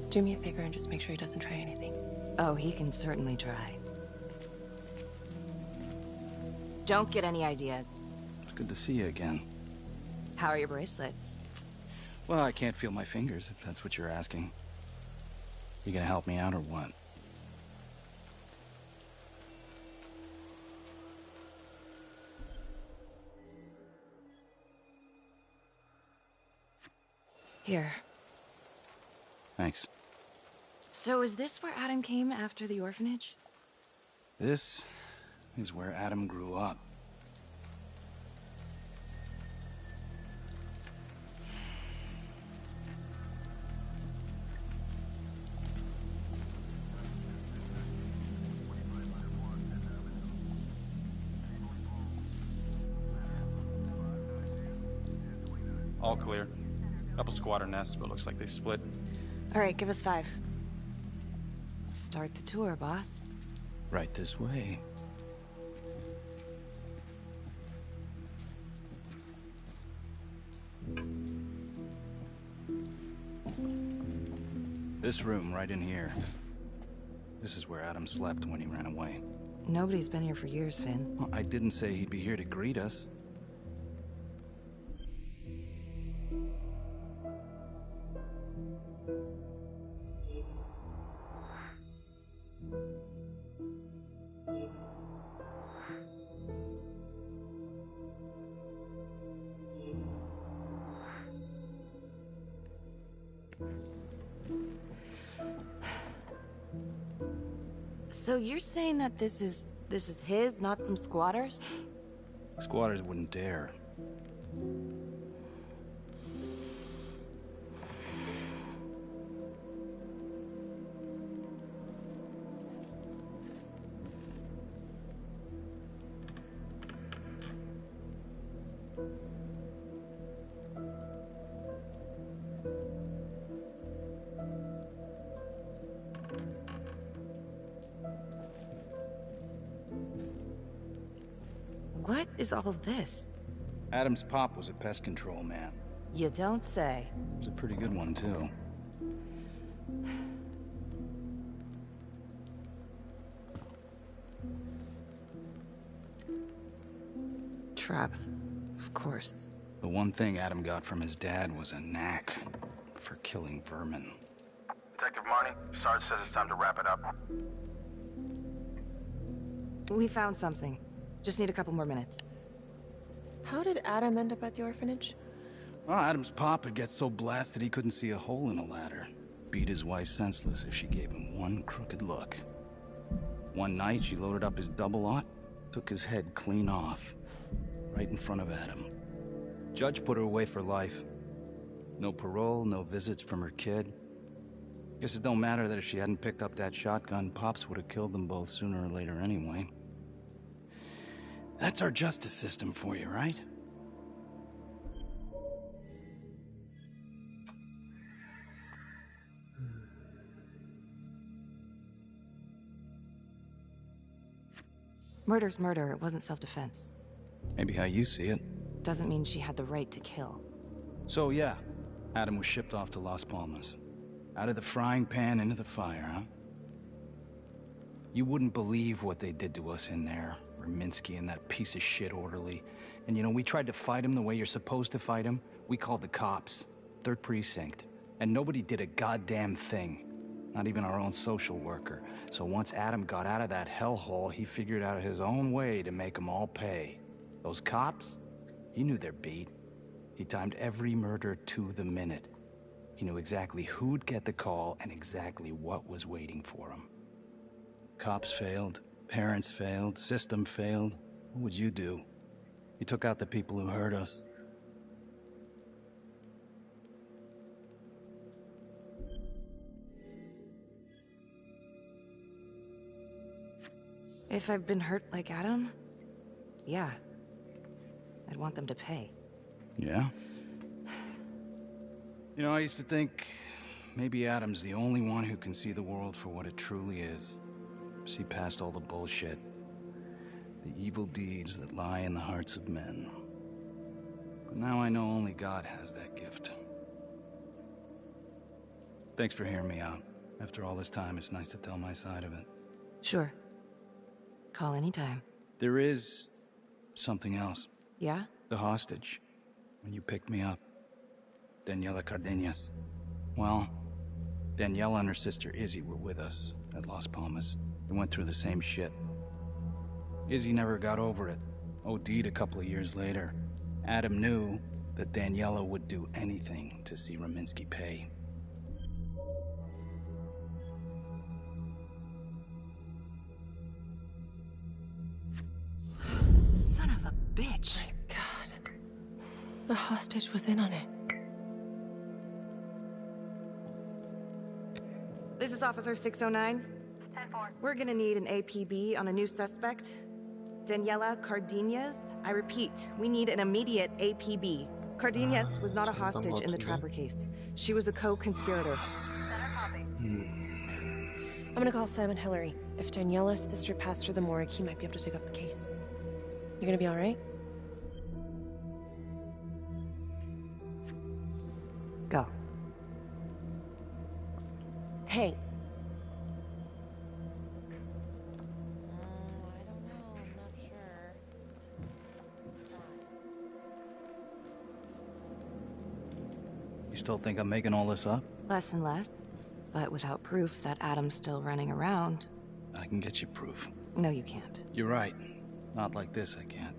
Speaker 7: Do me a favor and just make sure he doesn't try anything.
Speaker 4: Oh, he can certainly try. Don't get any ideas.
Speaker 13: It's good to see you again.
Speaker 4: How are your bracelets?
Speaker 13: Well, I can't feel my fingers, if that's what you're asking. You gonna help me out or what?
Speaker 4: Here.
Speaker 13: Thanks.
Speaker 4: So is this where Adam came after the orphanage?
Speaker 13: This is where Adam grew up.
Speaker 18: All clear. Couple squatter nests, but looks like they split.
Speaker 4: All right, give us 5. Start the tour, boss.
Speaker 13: Right this way. This room right in here. This is where Adam slept when he ran away.
Speaker 4: Nobody's been here for years, Finn.
Speaker 13: Well, I didn't say he'd be here to greet us.
Speaker 4: So you're saying that this is his, not some squatters?
Speaker 13: Squatters wouldn't dare.
Speaker 4: What is all of this?
Speaker 13: Adam's pop was a pest control man.
Speaker 4: You don't say.
Speaker 13: It's a pretty good one, too.
Speaker 4: Traps, of course.
Speaker 13: The one thing Adam got from his dad was a knack for killing vermin.
Speaker 19: Detective Marnie, Sarge says it's time to wrap it up.
Speaker 4: We found something. Just need a couple more minutes.
Speaker 7: How did Adam end up at the orphanage?
Speaker 13: Well, Adam's pop would get so blasted he couldn't see a hole in a ladder. Beat his wife senseless if she gave him one crooked look. One night, she loaded up his double-aught, took his head clean off, right in front of Adam. Judge put her away for life. No parole, no visits from her kid. Guess it don't matter that if she hadn't picked up that shotgun, Pops would have killed them both sooner or later anyway. That's our justice system for you, right?
Speaker 4: Murder's murder. It wasn't self-defense.
Speaker 13: Maybe how you see it.
Speaker 4: Doesn't mean she had the right to kill.
Speaker 13: So yeah, Adam was shipped off to Las Palmas. Out of the frying pan into the fire, huh? You wouldn't believe what they did to us in there, Raminsky and that piece of shit orderly. And you know, we tried to fight him the way you're supposed to fight him. We called the cops. 3rd Precinct. And nobody did a goddamn thing. Not even our own social worker. So once Adam got out of that hellhole, he figured out his own way to make them all pay. Those cops, he knew their beat. He timed every murder to the minute. He knew exactly who'd get the call and exactly what was waiting for him. Cops failed, parents failed, system failed. What would you do? He took out the people who hurt us.
Speaker 4: If I've been hurt like Adam, yeah. I'd want them to pay.
Speaker 13: Yeah? You know, I used to think maybe Adam's the only one who can see the world for what it truly is. See past all the bullshit. The evil deeds that lie in the hearts of men. But now I know only God has that gift. Thanks for hearing me out. After all this time, it's nice to tell my side of it.
Speaker 4: Sure. Call anytime.
Speaker 13: There is something else.
Speaker 4: Yeah?
Speaker 13: The hostage. When you picked me up. Daniela Cardenas. Well, Daniela and her sister Izzy were with us at Las Palmas. They went through the same shit. Izzy never got over it. OD'd a couple of years later. Adam knew that Daniela would do anything to see Raminsky pay.
Speaker 16: Son of a bitch.
Speaker 7: My God. The hostage was in on it.
Speaker 4: This is Officer 609.
Speaker 2: 10-4.
Speaker 4: We're gonna need an APB on a new suspect. Daniela Cardenas. I repeat, we need an immediate APB. Cardenas was not a hostage in the Trapper case. She was a co-conspirator.
Speaker 7: I'm gonna call Simon Hillary. If Daniela's sister passed through the morgue, he might be able to take up the case. You gonna be all right?
Speaker 4: Go.
Speaker 7: Hey.
Speaker 13: You still think I'm making all this up?
Speaker 4: Less and less. But without proof that Adam's still running around...
Speaker 13: I can get you proof.
Speaker 4: No, you can't.
Speaker 13: You're right. Not like this, I can't.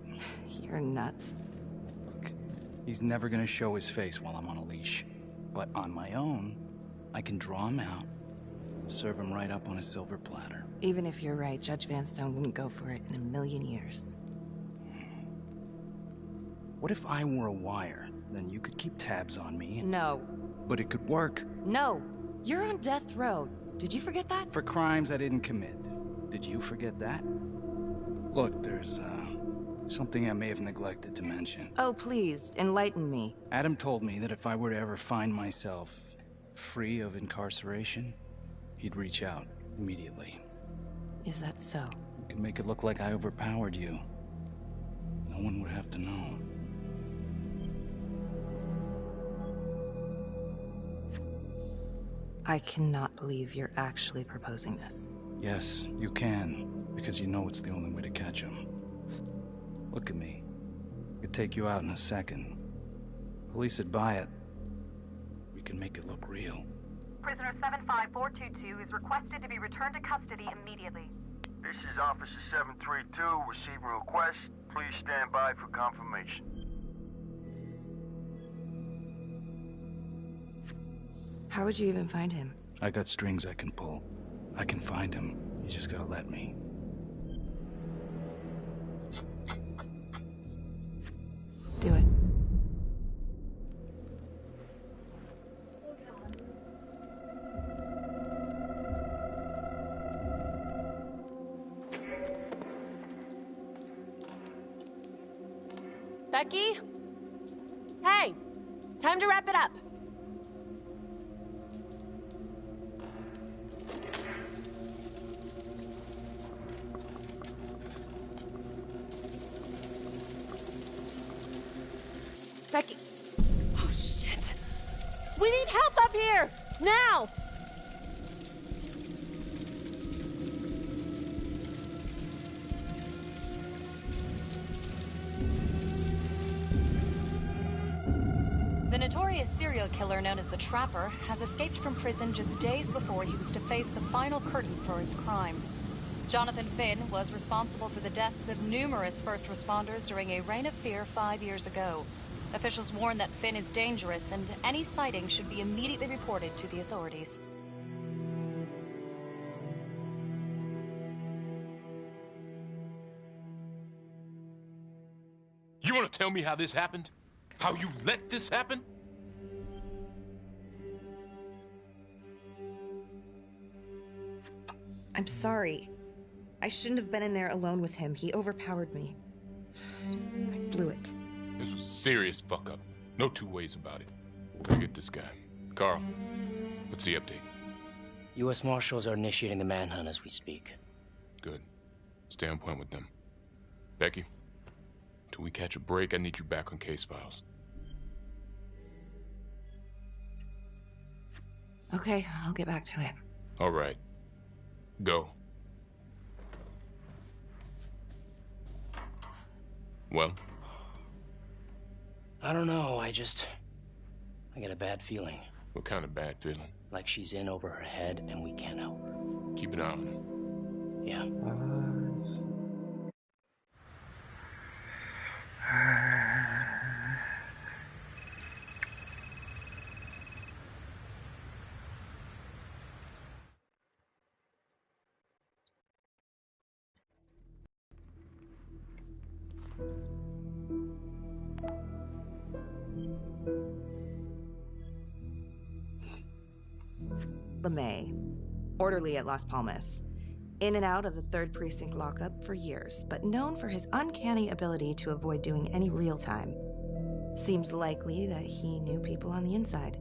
Speaker 4: You're nuts.
Speaker 13: Look, he's never gonna show his face while I'm on a leash. But on my own, I can draw him out, serve him right up on a silver platter.
Speaker 4: Even if you're right, Judge Vanstone wouldn't go for it in a million years.
Speaker 13: What if I were a wire? Then you could keep tabs on me.
Speaker 4: No.
Speaker 13: But it could work.
Speaker 4: No. You're on death row. Did you forget that?
Speaker 13: For crimes I didn't commit. Did you forget that? Look, there's, something I may have neglected to mention.
Speaker 4: Oh, please, enlighten me.
Speaker 13: Adam told me that if I were to ever find myself free of incarceration, he'd reach out immediately.
Speaker 4: Is that so?
Speaker 13: You could make it look like I overpowered you. No one would have to know.
Speaker 4: I cannot believe you're actually proposing this.
Speaker 13: Yes, you can, because you know it's the only way to catch him. Look at me. I could take you out in a second. Police would buy it. We can make it look real.
Speaker 2: Prisoner 75422 is requested to be returned to custody immediately.
Speaker 17: This is Officer 732 receiving request. Please stand by for confirmation.
Speaker 4: How would you even find him?
Speaker 13: I got strings I can pull. I can find him. You just gotta let me.
Speaker 4: Do it.
Speaker 7: Becky? Hey! Time to wrap it up. Becky. Oh, shit. We need help up here! Now!
Speaker 6: notorious serial killer known as the Trapper has escaped from prison just days before he was to face the final curtain for his crimes. Jonathan Finn was responsible for the deaths of numerous first responders during a reign of fear 5 years ago. Officials warn that Finn is dangerous and any sighting should be immediately reported to the authorities.
Speaker 10: You want to tell me how this happened? How you let this happen?
Speaker 16: I'm sorry. I shouldn't have been in there alone with him. He overpowered me. I blew it.
Speaker 10: This was a serious fuck-up. No two ways about it. Go get this guy. Carl, what's the update?
Speaker 11: U.S. Marshals are initiating the manhunt as we speak.
Speaker 10: Good. Stay on point with them. Becky, till we catch a break, I need you back on case files.
Speaker 4: Okay, I'll get back to it.
Speaker 10: All right. Go. Well?
Speaker 11: I don't know, I get a bad feeling.
Speaker 10: What kind of bad feeling?
Speaker 11: Like she's in over her head and we can't help her.
Speaker 10: Keep an eye on her.
Speaker 11: Yeah.
Speaker 4: LeMay, orderly at Las Palmas. In and out of the 3rd Precinct lockup for years, but known for his uncanny ability to avoid doing any real time. Seems likely that he knew people on the inside.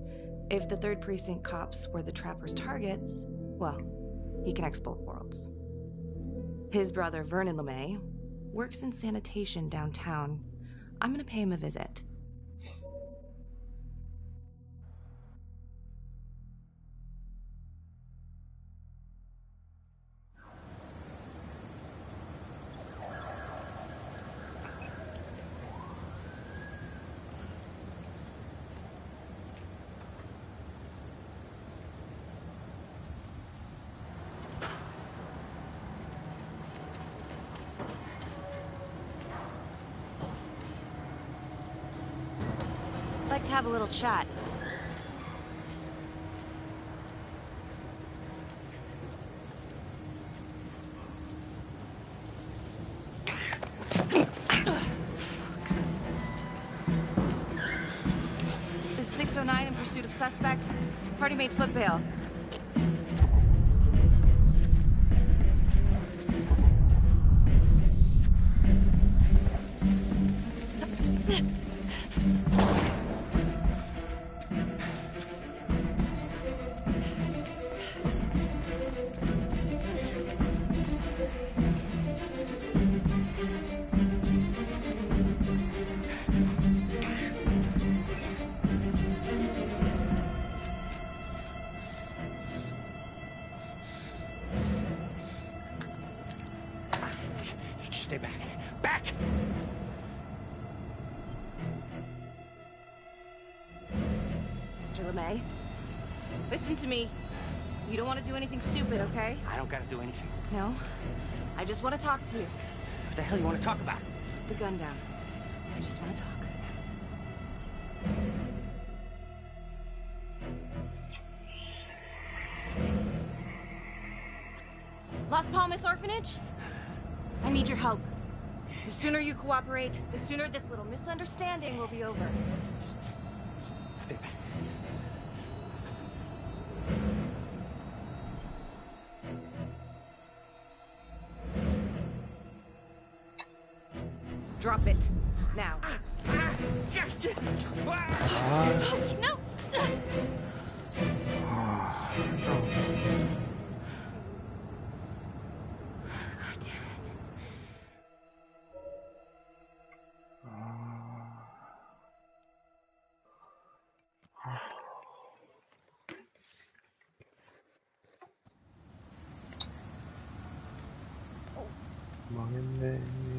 Speaker 4: If the 3rd Precinct cops were the Trapper's targets, well, he connects both worlds. His brother, Vernon LeMay, works in sanitation downtown. I'm gonna pay him a visit. I'd like to have a little chat. This is 609 in pursuit of suspect. Party made foot bail.
Speaker 5: Stay back. Back!
Speaker 4: Mr. LeMay, listen to me. You don't want to do anything stupid, okay?
Speaker 5: I don't gotta do anything.
Speaker 4: No? I just want to talk to you.
Speaker 5: What the hell you want to talk about?
Speaker 4: Put the gun down. I just want to talk. Las Palmas Orphanage? I need your help. The sooner you cooperate, the sooner this little misunderstanding will be over.
Speaker 5: Stay back.
Speaker 4: Drop it. Now. No!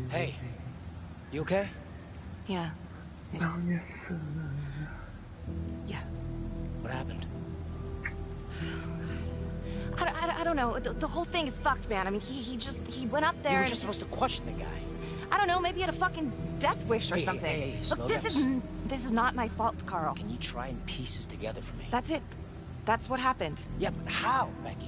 Speaker 11: Hey, you okay?
Speaker 4: Yeah, I just... don't know. The whole thing is fucked, man. I mean, he went up there.
Speaker 11: You were
Speaker 4: and
Speaker 11: just supposed to question the guy.
Speaker 4: I don't know. Maybe he had a fucking death wish or something.
Speaker 11: Hey,
Speaker 4: Look,
Speaker 11: slow
Speaker 4: this
Speaker 11: down.
Speaker 4: is not my fault, Carl.
Speaker 11: Can you try and piece this together for me?
Speaker 4: That's it. That's what happened.
Speaker 11: Yeah, but how, Becky?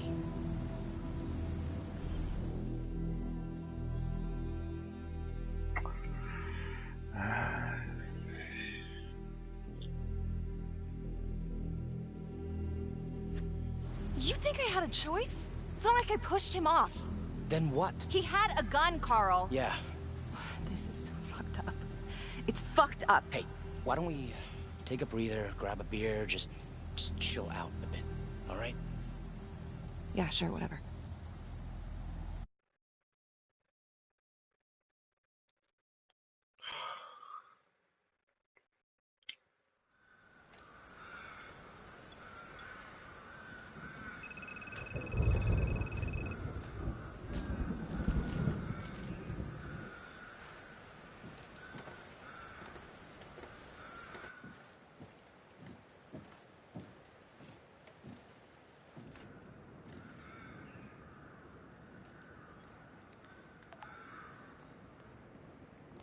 Speaker 4: You think I had a choice? It's not like I pushed him off.
Speaker 11: Then what?
Speaker 4: He had a gun, Carl.
Speaker 11: Yeah.
Speaker 4: This is so fucked up. It's fucked up.
Speaker 11: Hey, why don't we take a breather, grab a beer, just chill out a bit, all right?
Speaker 4: Yeah, sure, whatever.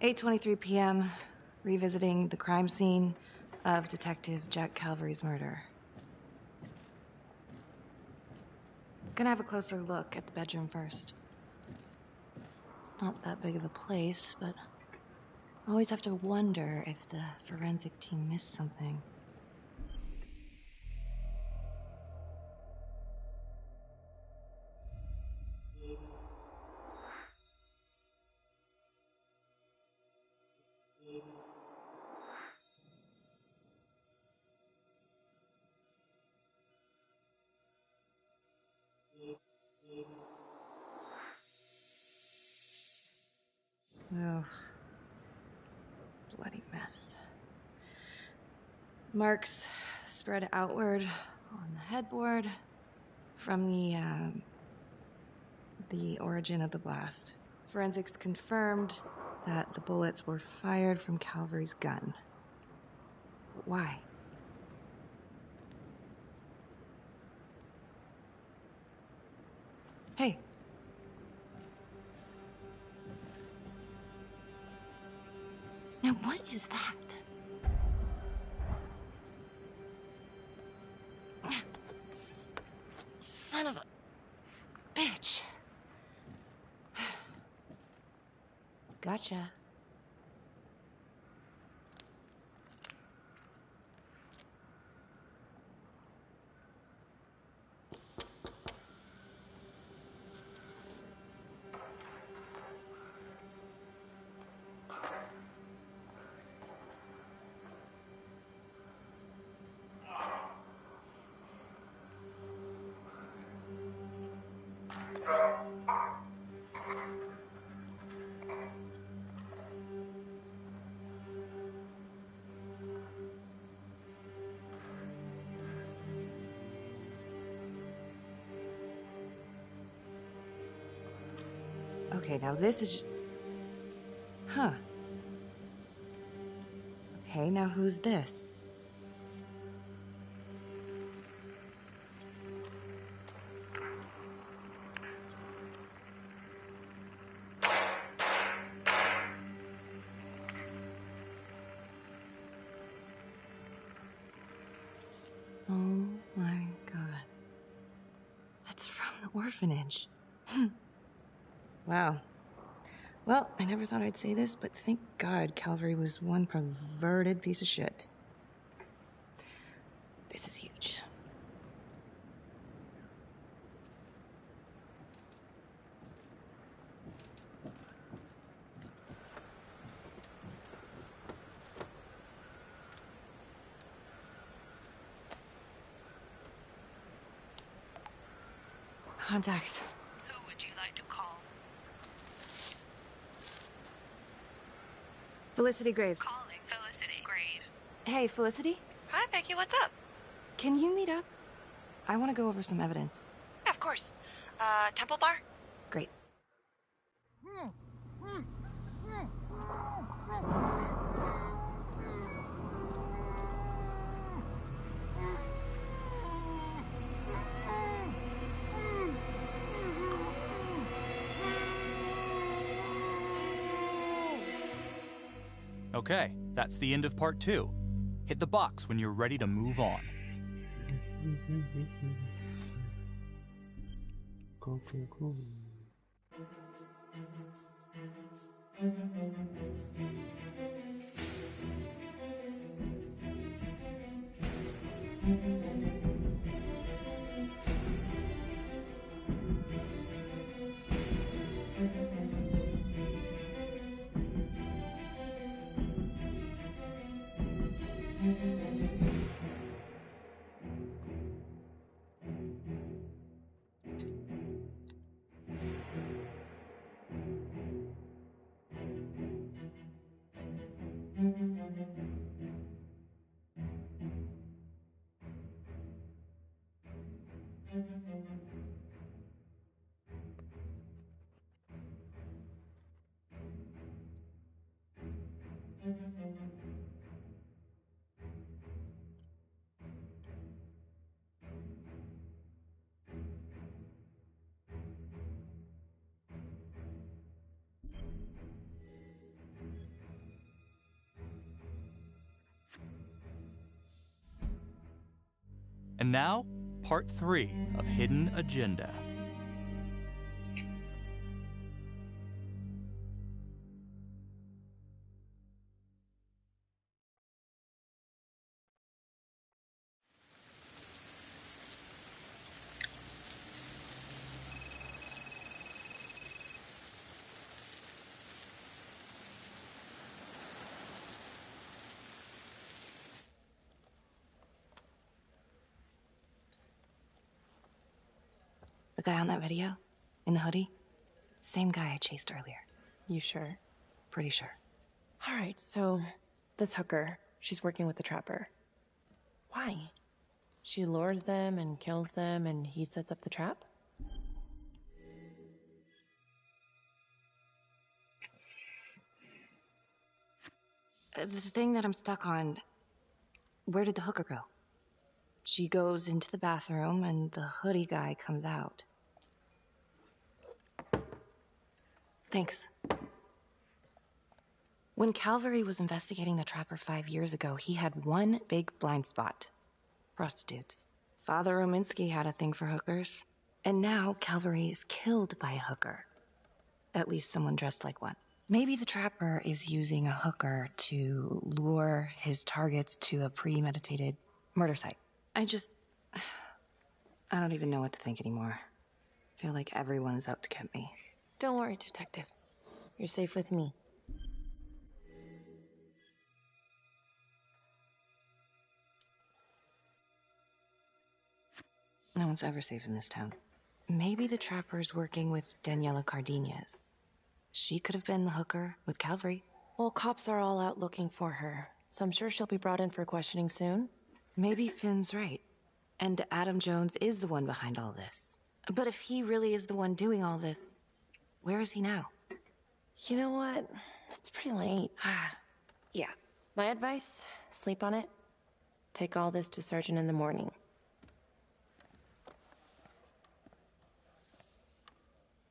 Speaker 4: "8:23 p.m., revisiting the crime scene of Detective Jack Calvary's murder. Gonna have a closer look at the bedroom first. It's not that big of a place, but always have to wonder if the forensic team missed something. Oh, bloody mess. Marks spread outward on the headboard from the origin of the blast. Forensics confirmed that the bullets were fired from Calvary's gun. But why? Hey. Now what is that? Son of a bitch. Gotcha. Okay, now this is just... Huh. Okay, now who's this? Oh my God. That's from the orphanage. Wow. Well, I never thought I'd say this, but thank God Calvary was one perverted piece of shit. This is huge. Contacts.
Speaker 12: Who would you like to call?
Speaker 4: Felicity Graves.
Speaker 12: Calling Felicity Graves.
Speaker 4: Hey, Felicity?
Speaker 12: Hi, Becky, what's up?
Speaker 4: Can you meet up? I want to go over some evidence.
Speaker 12: Yeah, of course. Temple Bar?
Speaker 4: Great.
Speaker 1: Okay, that's the end of part 2. Hit the box when you're ready to move on.
Speaker 20: Cool.
Speaker 1: And now, part 3 of Hidden Agenda.
Speaker 4: The guy on that video? In the hoodie? Same guy I chased earlier.
Speaker 7: You sure?
Speaker 4: Pretty sure.
Speaker 7: Alright, so this hooker, she's working with the trapper. Why? She lures them and kills them and he sets up the trap?
Speaker 4: The thing that I'm stuck on, where did the hooker go? She goes into the bathroom and the hoodie guy comes out. Thanks. When Calvary was investigating the trapper 5 years ago, he had one big blind spot. Prostitutes. Father Rominsky had a thing for hookers. And now Calvary is killed by a hooker. At least someone dressed like one. Maybe the trapper is using a hooker to lure his targets to a premeditated murder site. I don't even know what to think anymore. I feel like everyone is out to get me.
Speaker 7: Don't worry, Detective. You're safe with me.
Speaker 4: No one's ever safe in this town. Maybe the trapper's working with Daniela Cardenas. She could have been the hooker with Calvary.
Speaker 7: Well, cops are all out looking for her, so I'm sure she'll be brought in for questioning soon.
Speaker 4: Maybe Finn's right. And Adam Jones is the one behind all this. But if he really is the one doing all this, where is he now?
Speaker 7: You know what? It's pretty late.
Speaker 4: Yeah.
Speaker 7: My advice, sleep on it. Take all this to Sergeant in the morning.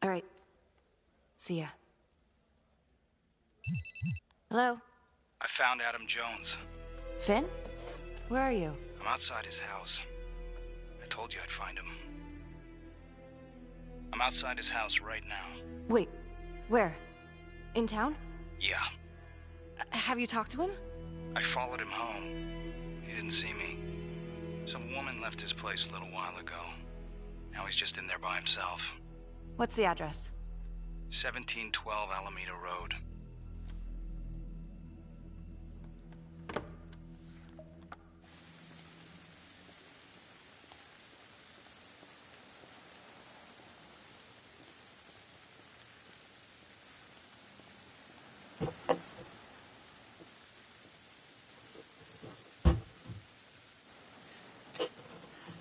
Speaker 4: All right. See ya. Hello?
Speaker 21: I found Adam Jones.
Speaker 4: Finn? Where are you?
Speaker 21: I'm outside his house. I told you I'd find him. I'm outside his house right now.
Speaker 4: Wait, where? In town?
Speaker 21: Yeah.
Speaker 4: Have you talked to him?
Speaker 21: I followed him home. He didn't see me. Some woman left his place a little while ago. Now he's just in there by himself.
Speaker 4: What's the address?
Speaker 21: 1712 Alameda Road.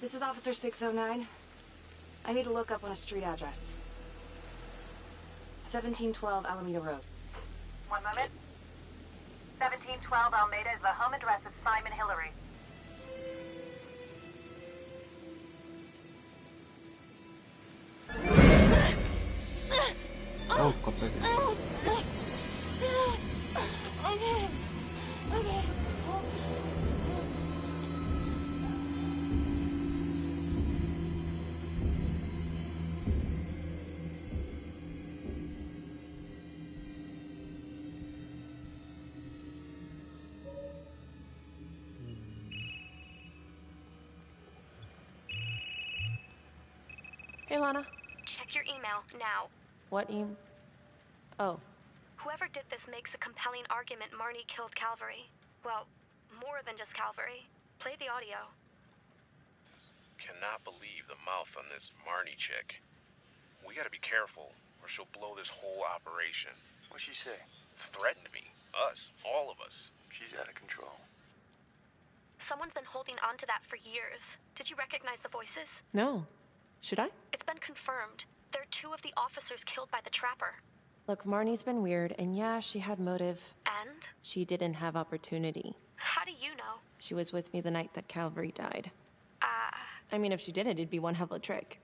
Speaker 4: This is Officer 609. I need to look up on a street address. 1712 Alameda Road.
Speaker 2: One moment. 1712 Alameda is the home address of Simon Hillary.
Speaker 20: Oh, 깜짝이야.
Speaker 16: Okay.
Speaker 7: Hey, Lana.
Speaker 12: Check your email now.
Speaker 7: What email? Oh.
Speaker 12: Whoever did this makes a compelling argument Marnie killed Calvary. Well, more than just Calvary. Play the audio.
Speaker 20: Cannot believe the mouth on this Marnie chick. We gotta be careful, or she'll blow this whole operation.
Speaker 17: What'd she say?
Speaker 20: Threatened me. Us. All of us.
Speaker 17: She's out of control.
Speaker 12: Someone's been holding on to that for years. Did you recognize the voices?
Speaker 7: No. Should I?
Speaker 12: It's been confirmed. They're two of the officers killed by the trapper.
Speaker 7: Look, Marnie's been weird, and yeah, she had motive.
Speaker 12: And?
Speaker 7: She didn't have opportunity.
Speaker 12: How do you know?
Speaker 7: She was with me the night that Calvary died. I mean, if she didn't, it'd be one hell of a trick.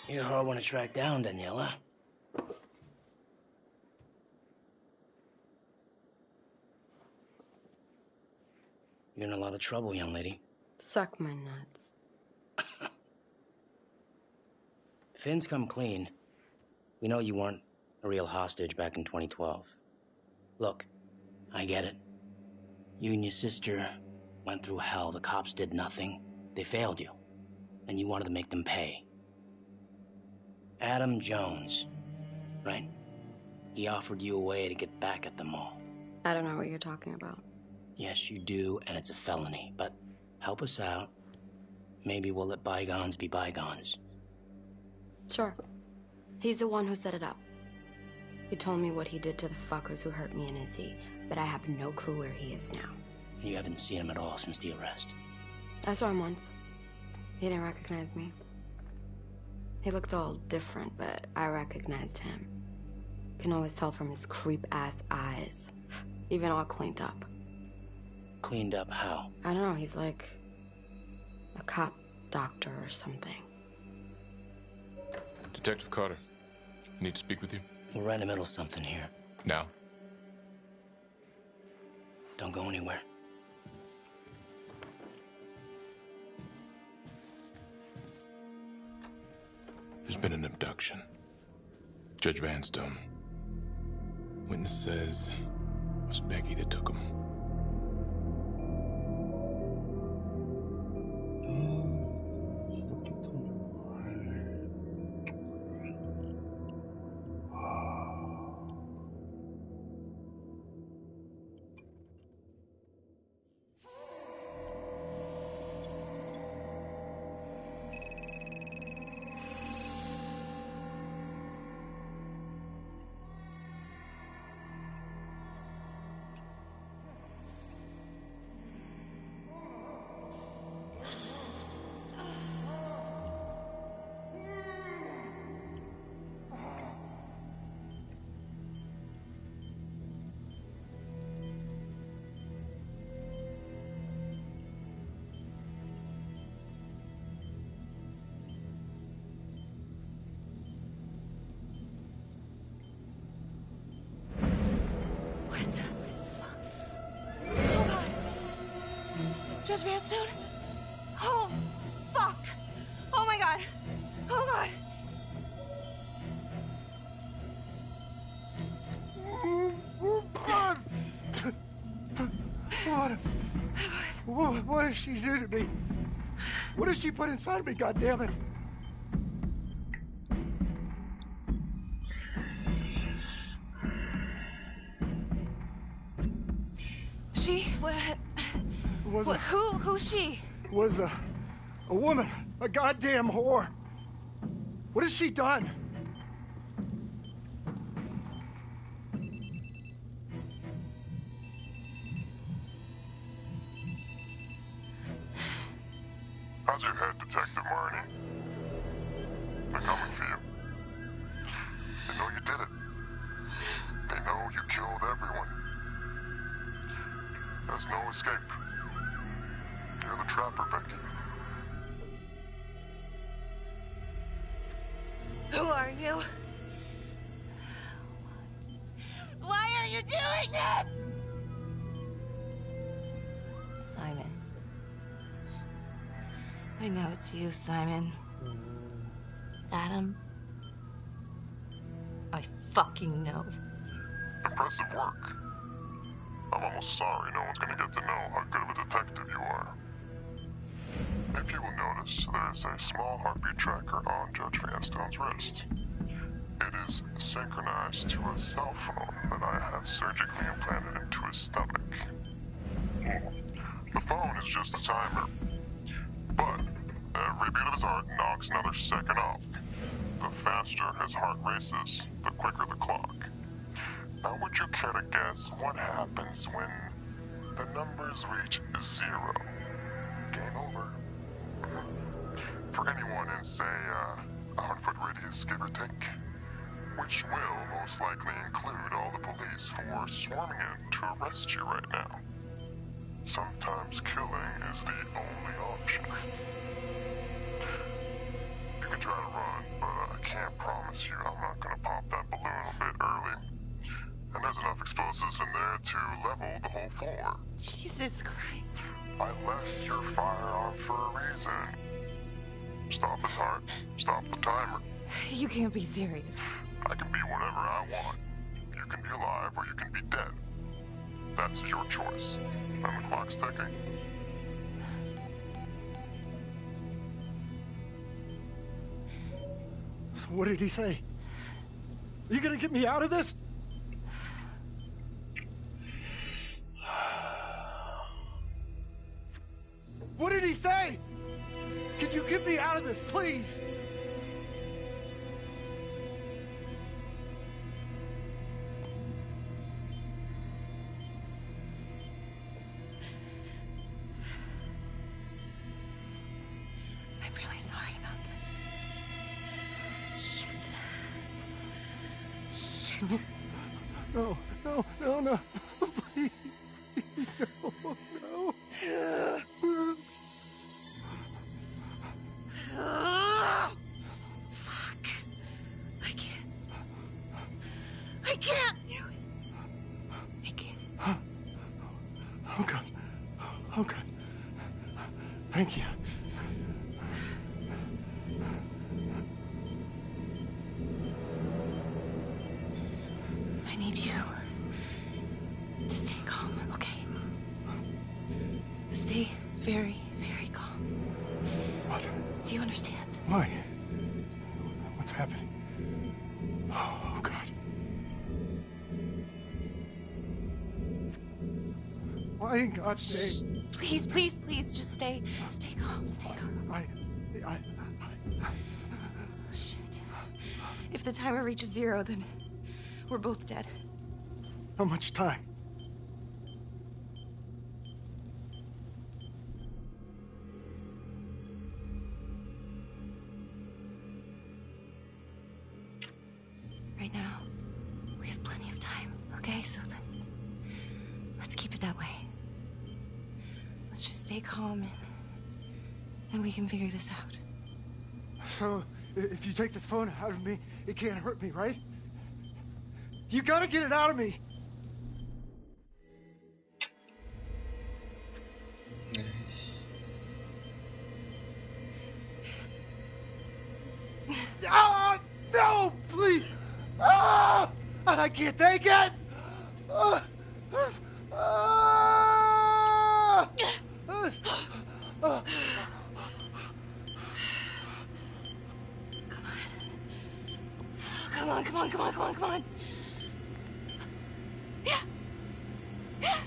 Speaker 11: You're a hard one to track down, Daniela. You're in a lot of trouble, young lady.
Speaker 4: Suck my nuts.
Speaker 11: Finn's come clean. We know you weren't a real hostage back in 2012. Look, I get it. You and your sister went through hell. The cops did nothing. They failed you. And you wanted to make them pay. Adam Jones, right? He offered you a way to get back at them all.
Speaker 4: I don't know what you're talking about.
Speaker 11: Yes, you do, and it's a felony. But help us out. Maybe we'll let bygones be bygones.
Speaker 4: Sure. He's the one who set it up. He told me what he did to the fuckers who hurt me and Izzy, but I have no clue where he is now.
Speaker 11: You haven't seen him at all since the arrest.
Speaker 4: I saw him once. He didn't recognize me. He looked all different, but I recognized him. Can always tell from his creep-ass eyes. Even all cleaned up.
Speaker 11: Cleaned up how?
Speaker 4: I don't know, he's like a cop doctor or something.
Speaker 10: Detective Carter, I need to speak with you.
Speaker 11: We're right in the middle of something here.
Speaker 10: Now?
Speaker 11: Don't go anywhere.
Speaker 10: There's been an abduction. Judge Vanstone. Witness says it was Becky that took him.
Speaker 16: Judge Vanstone? Oh, fuck! Oh my god! Oh god!
Speaker 8: What did she do to me? What did she put inside me, goddammit?
Speaker 16: She? Who's she?
Speaker 8: Was a woman, a goddamn whore. What has she done?
Speaker 22: How's your head, Detective Marnie? They're coming for you. They know you did it. They know you killed everyone. There's no escape. You're the trapper, Becky.
Speaker 16: Who are you? Why are you doing this?
Speaker 4: Simon. I know it's you, Simon. Adam. I fucking know.
Speaker 22: Impressive work. I'm almost sorry no one's gonna get to know how good of a detective you are. If you will notice, there's a small heartbeat tracker on Judge Vanstone's wrist. It is synchronized to a cell phone that I have surgically implanted into his stomach. The phone is just a timer, but every beat of his heart knocks another second off. The faster his heart races, the quicker the clock. Now, would you care to guess what happens when the numbers reach 0? Game over. For anyone in, say, a 100-foot radius, give or take, which will most likely include all the police who are swarming in to arrest you right now. Sometimes killing is the only option.
Speaker 4: What?
Speaker 22: You can try to run, but I can't promise you I'm not gonna pop that balloon a bit early. And there's enough explosives in there to level the whole floor.
Speaker 4: Jesus Christ.
Speaker 22: I left your firearm for a reason. Stop his heart, stop the timer.
Speaker 4: You can't be serious.
Speaker 22: I can be whatever I want. You can be alive or you can be dead. That's your choice. And the clock's ticking.
Speaker 8: So what did he say? Are you gonna get me out of this? What did he say? Could you get me out of this, please?
Speaker 4: I'm really sorry about this. Shit. Shit.
Speaker 8: No, no, no, no. Please, please, no, no.
Speaker 4: Fuck. I can't do it. I can't.
Speaker 8: Oh, God. Oh, God. Thank you.
Speaker 4: I need you to stay calm, okay? Stay very, very calm.
Speaker 8: What?
Speaker 4: Do you understand?
Speaker 8: Why? What's happening? Oh, God. Why in God's name?
Speaker 4: Please, please, please, just stay calm, stay calm. Shit. If the timer reaches 0, then we're both dead.
Speaker 8: How much time?
Speaker 4: Right now, we have plenty of time, okay? So let's keep it that way. Let's just stay calm and we can figure this out.
Speaker 8: So, if you take this phone out of me, it can't hurt me, right? You gotta get it out of me! Ah, no, please! Ah, I can't take it! Ah, ah, ah.
Speaker 4: Come on, come on, come on, come on, come on. Yeah. Yes.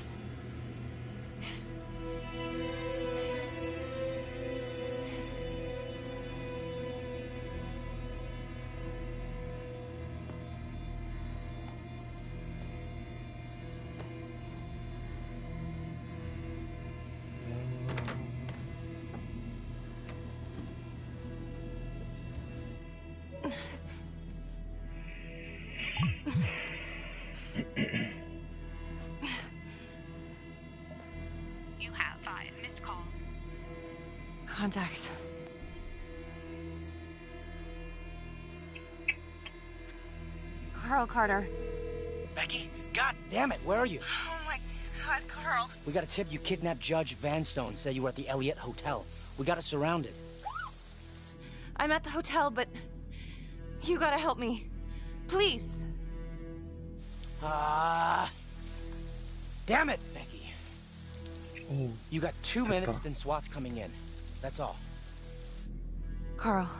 Speaker 6: You have 5 missed calls.
Speaker 4: Contacts.
Speaker 7: Carl Carter.
Speaker 5: Becky,
Speaker 11: God damn it, where are you?
Speaker 16: Oh my God, Carl.
Speaker 11: We got a tip you kidnapped Judge Vanstone. Said you were at the Elliott Hotel. We got it surrounded.
Speaker 16: I'm at the hotel, but you gotta help me. Please.
Speaker 11: Damn it, Becky. You got 2 minutes, then SWAT's coming in. That's all.
Speaker 16: Carl.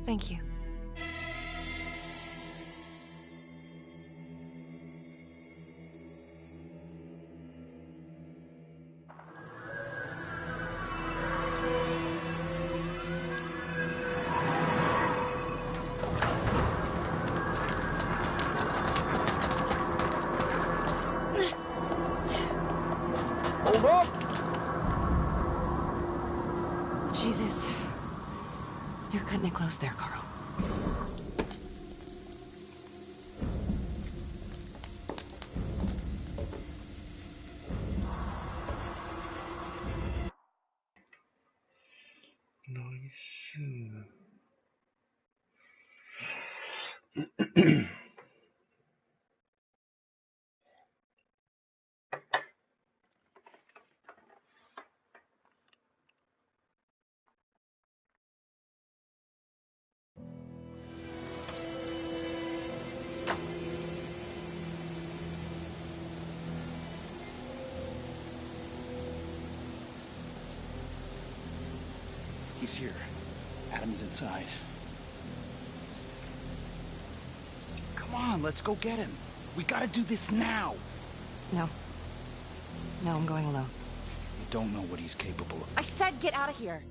Speaker 16: Thank you.
Speaker 8: Hold up!
Speaker 4: Jesus. You're cutting it close there, Carl.
Speaker 13: He's here. Adam is inside. Come on, let's go get him. We gotta do this now.
Speaker 4: No. No, I'm going alone.
Speaker 13: You don't know what he's capable of.
Speaker 4: I said get out of here.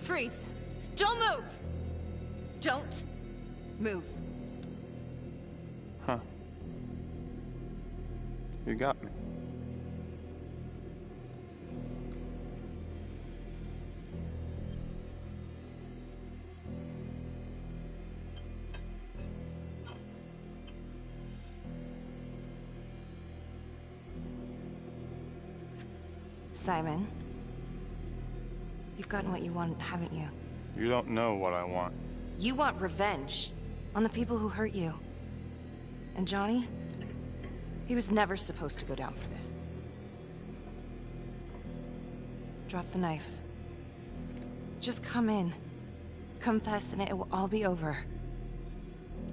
Speaker 4: Freeze! Don't move! Don't move.
Speaker 15: Huh. You got me.
Speaker 4: Simon, you've gotten what you want, haven't you?
Speaker 15: You don't know what I want.
Speaker 4: You want revenge on the people who hurt you. And Johnny? He was never supposed to go down for this. Drop the knife. Just come in. Confess and it will all be over.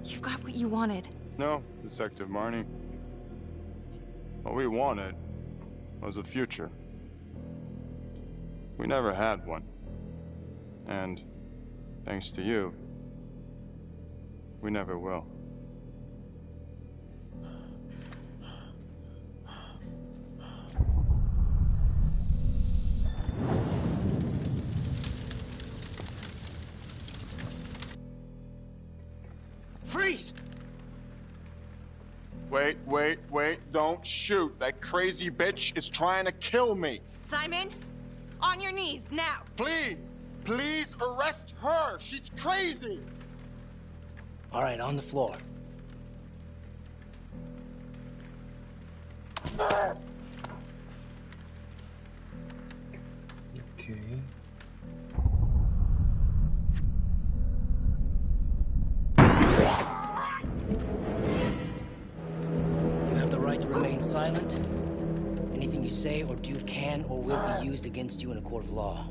Speaker 4: You've got what you wanted.
Speaker 15: No, Detective Marnie. What we wanted was a future. We never had one. And, thanks to you, we never will.
Speaker 11: Freeze!
Speaker 15: Wait, don't shoot. That crazy bitch is trying to kill me.
Speaker 4: Simon, on your knees, now!
Speaker 15: Please arrest her. She's crazy.
Speaker 11: All right, on the floor.
Speaker 8: Okay.
Speaker 11: You have the right to remain silent. Anything you say or do can or will be used against you in a court of law.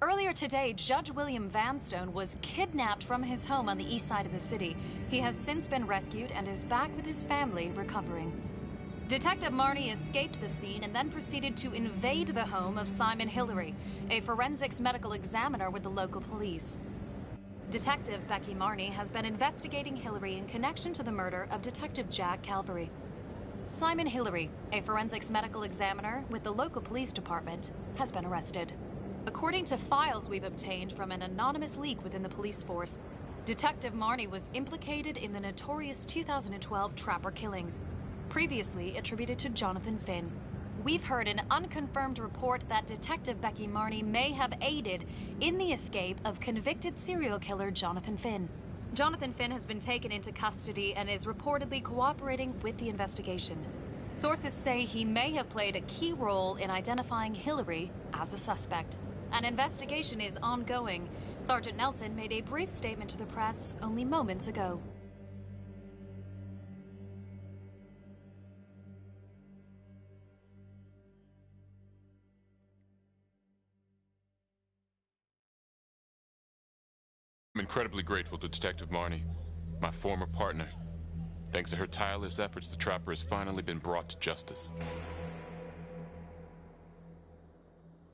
Speaker 6: Earlier today, Judge William Vanstone was kidnapped from his home on the east side of the city. He has since been rescued and is back with his family, recovering. Detective Marnie escaped the scene and then proceeded to invade the home of Simon Hillary, a forensics medical examiner with the local police. Detective Becky Marnie has been investigating Hillary in connection to the murder of Detective Jack Calvary. Simon Hillary, a forensics medical examiner with the local police department, has been arrested. According to files we've obtained from an anonymous leak within the police force, Detective Marnie was implicated in the notorious 2012 Trapper killings, previously attributed to Jonathan Finn. We've heard an unconfirmed report that Detective Becky Marnie may have aided in the escape of convicted serial killer Jonathan Finn. Jonathan Finn has been taken into custody and is reportedly cooperating with the investigation. Sources say he may have played a key role in identifying Hillary as a suspect. An investigation is ongoing. Sergeant Nelson made a brief statement to the press only moments ago.
Speaker 10: I'm incredibly grateful to Detective Marnie, my former partner. Thanks to her tireless efforts, the Trapper has finally been brought to justice.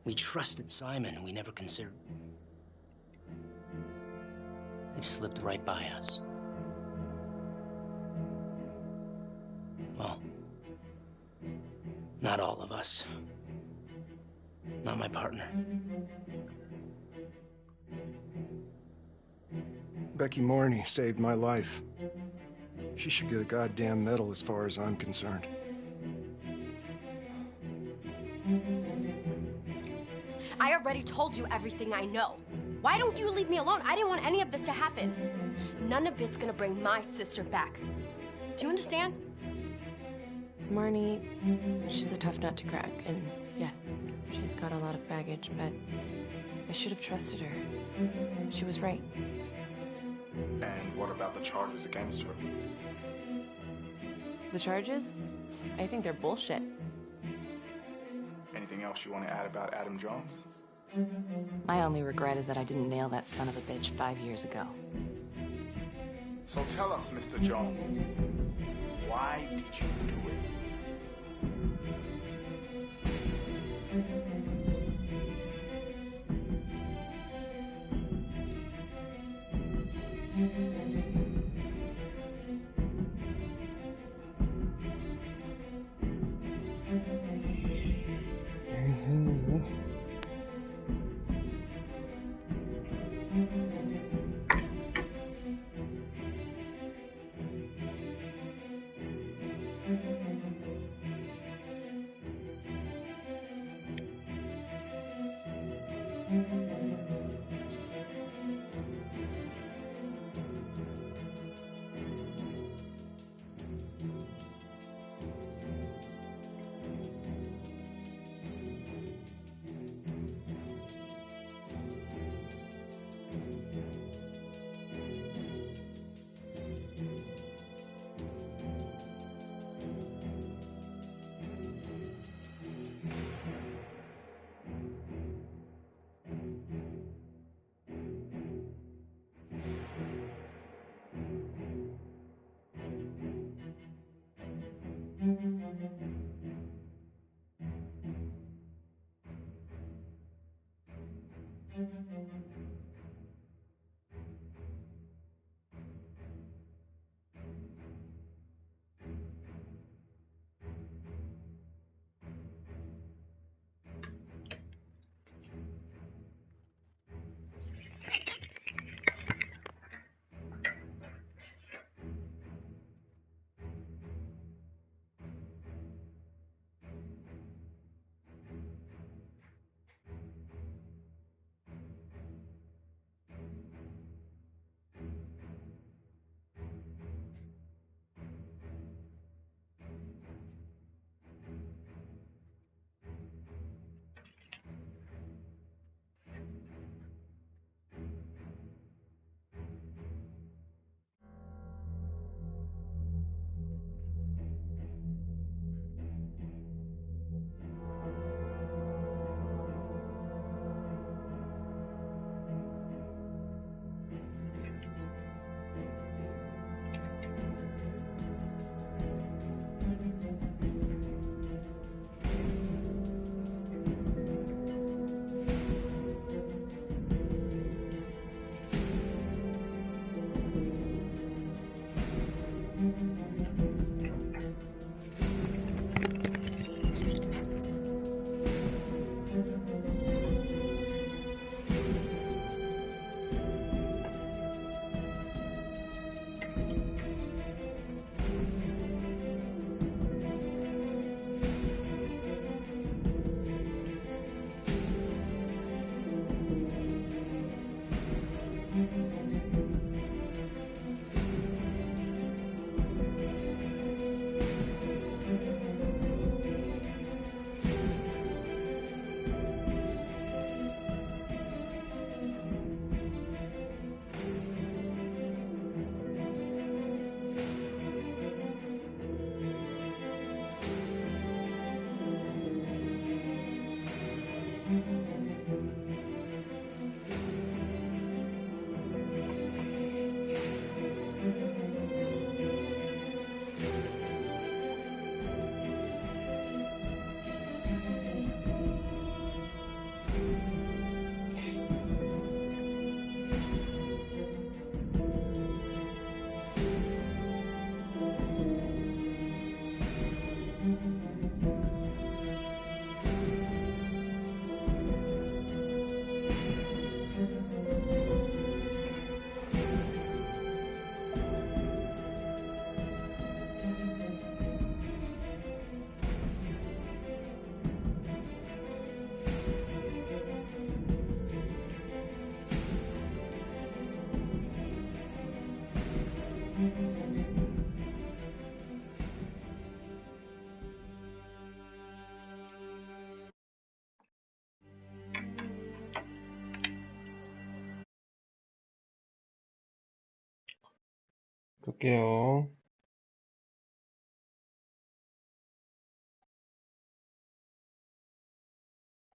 Speaker 11: We trusted Simon. We never considered... It slipped right by us. Well, not all of us. Not my partner.
Speaker 8: Becky Marnie saved my life. She should get a goddamn medal as far as I'm concerned.
Speaker 3: I already told you everything I know. Why don't you leave me alone? I didn't want any of this to happen. None of it's gonna bring my sister back. Do you understand?
Speaker 7: Marnie, she's a tough nut to crack, and yes, she's got a lot of baggage, but I should have trusted her. She was right.
Speaker 18: And what about the charges against her?
Speaker 7: The charges? I think they're bullshit.
Speaker 18: Anything else you want to add about Adam Jones?
Speaker 4: My only regret is that I didn't nail that son of a bitch 5 years ago.
Speaker 18: So tell us, Mr. Jones, why did you do it?
Speaker 9: 끌게요.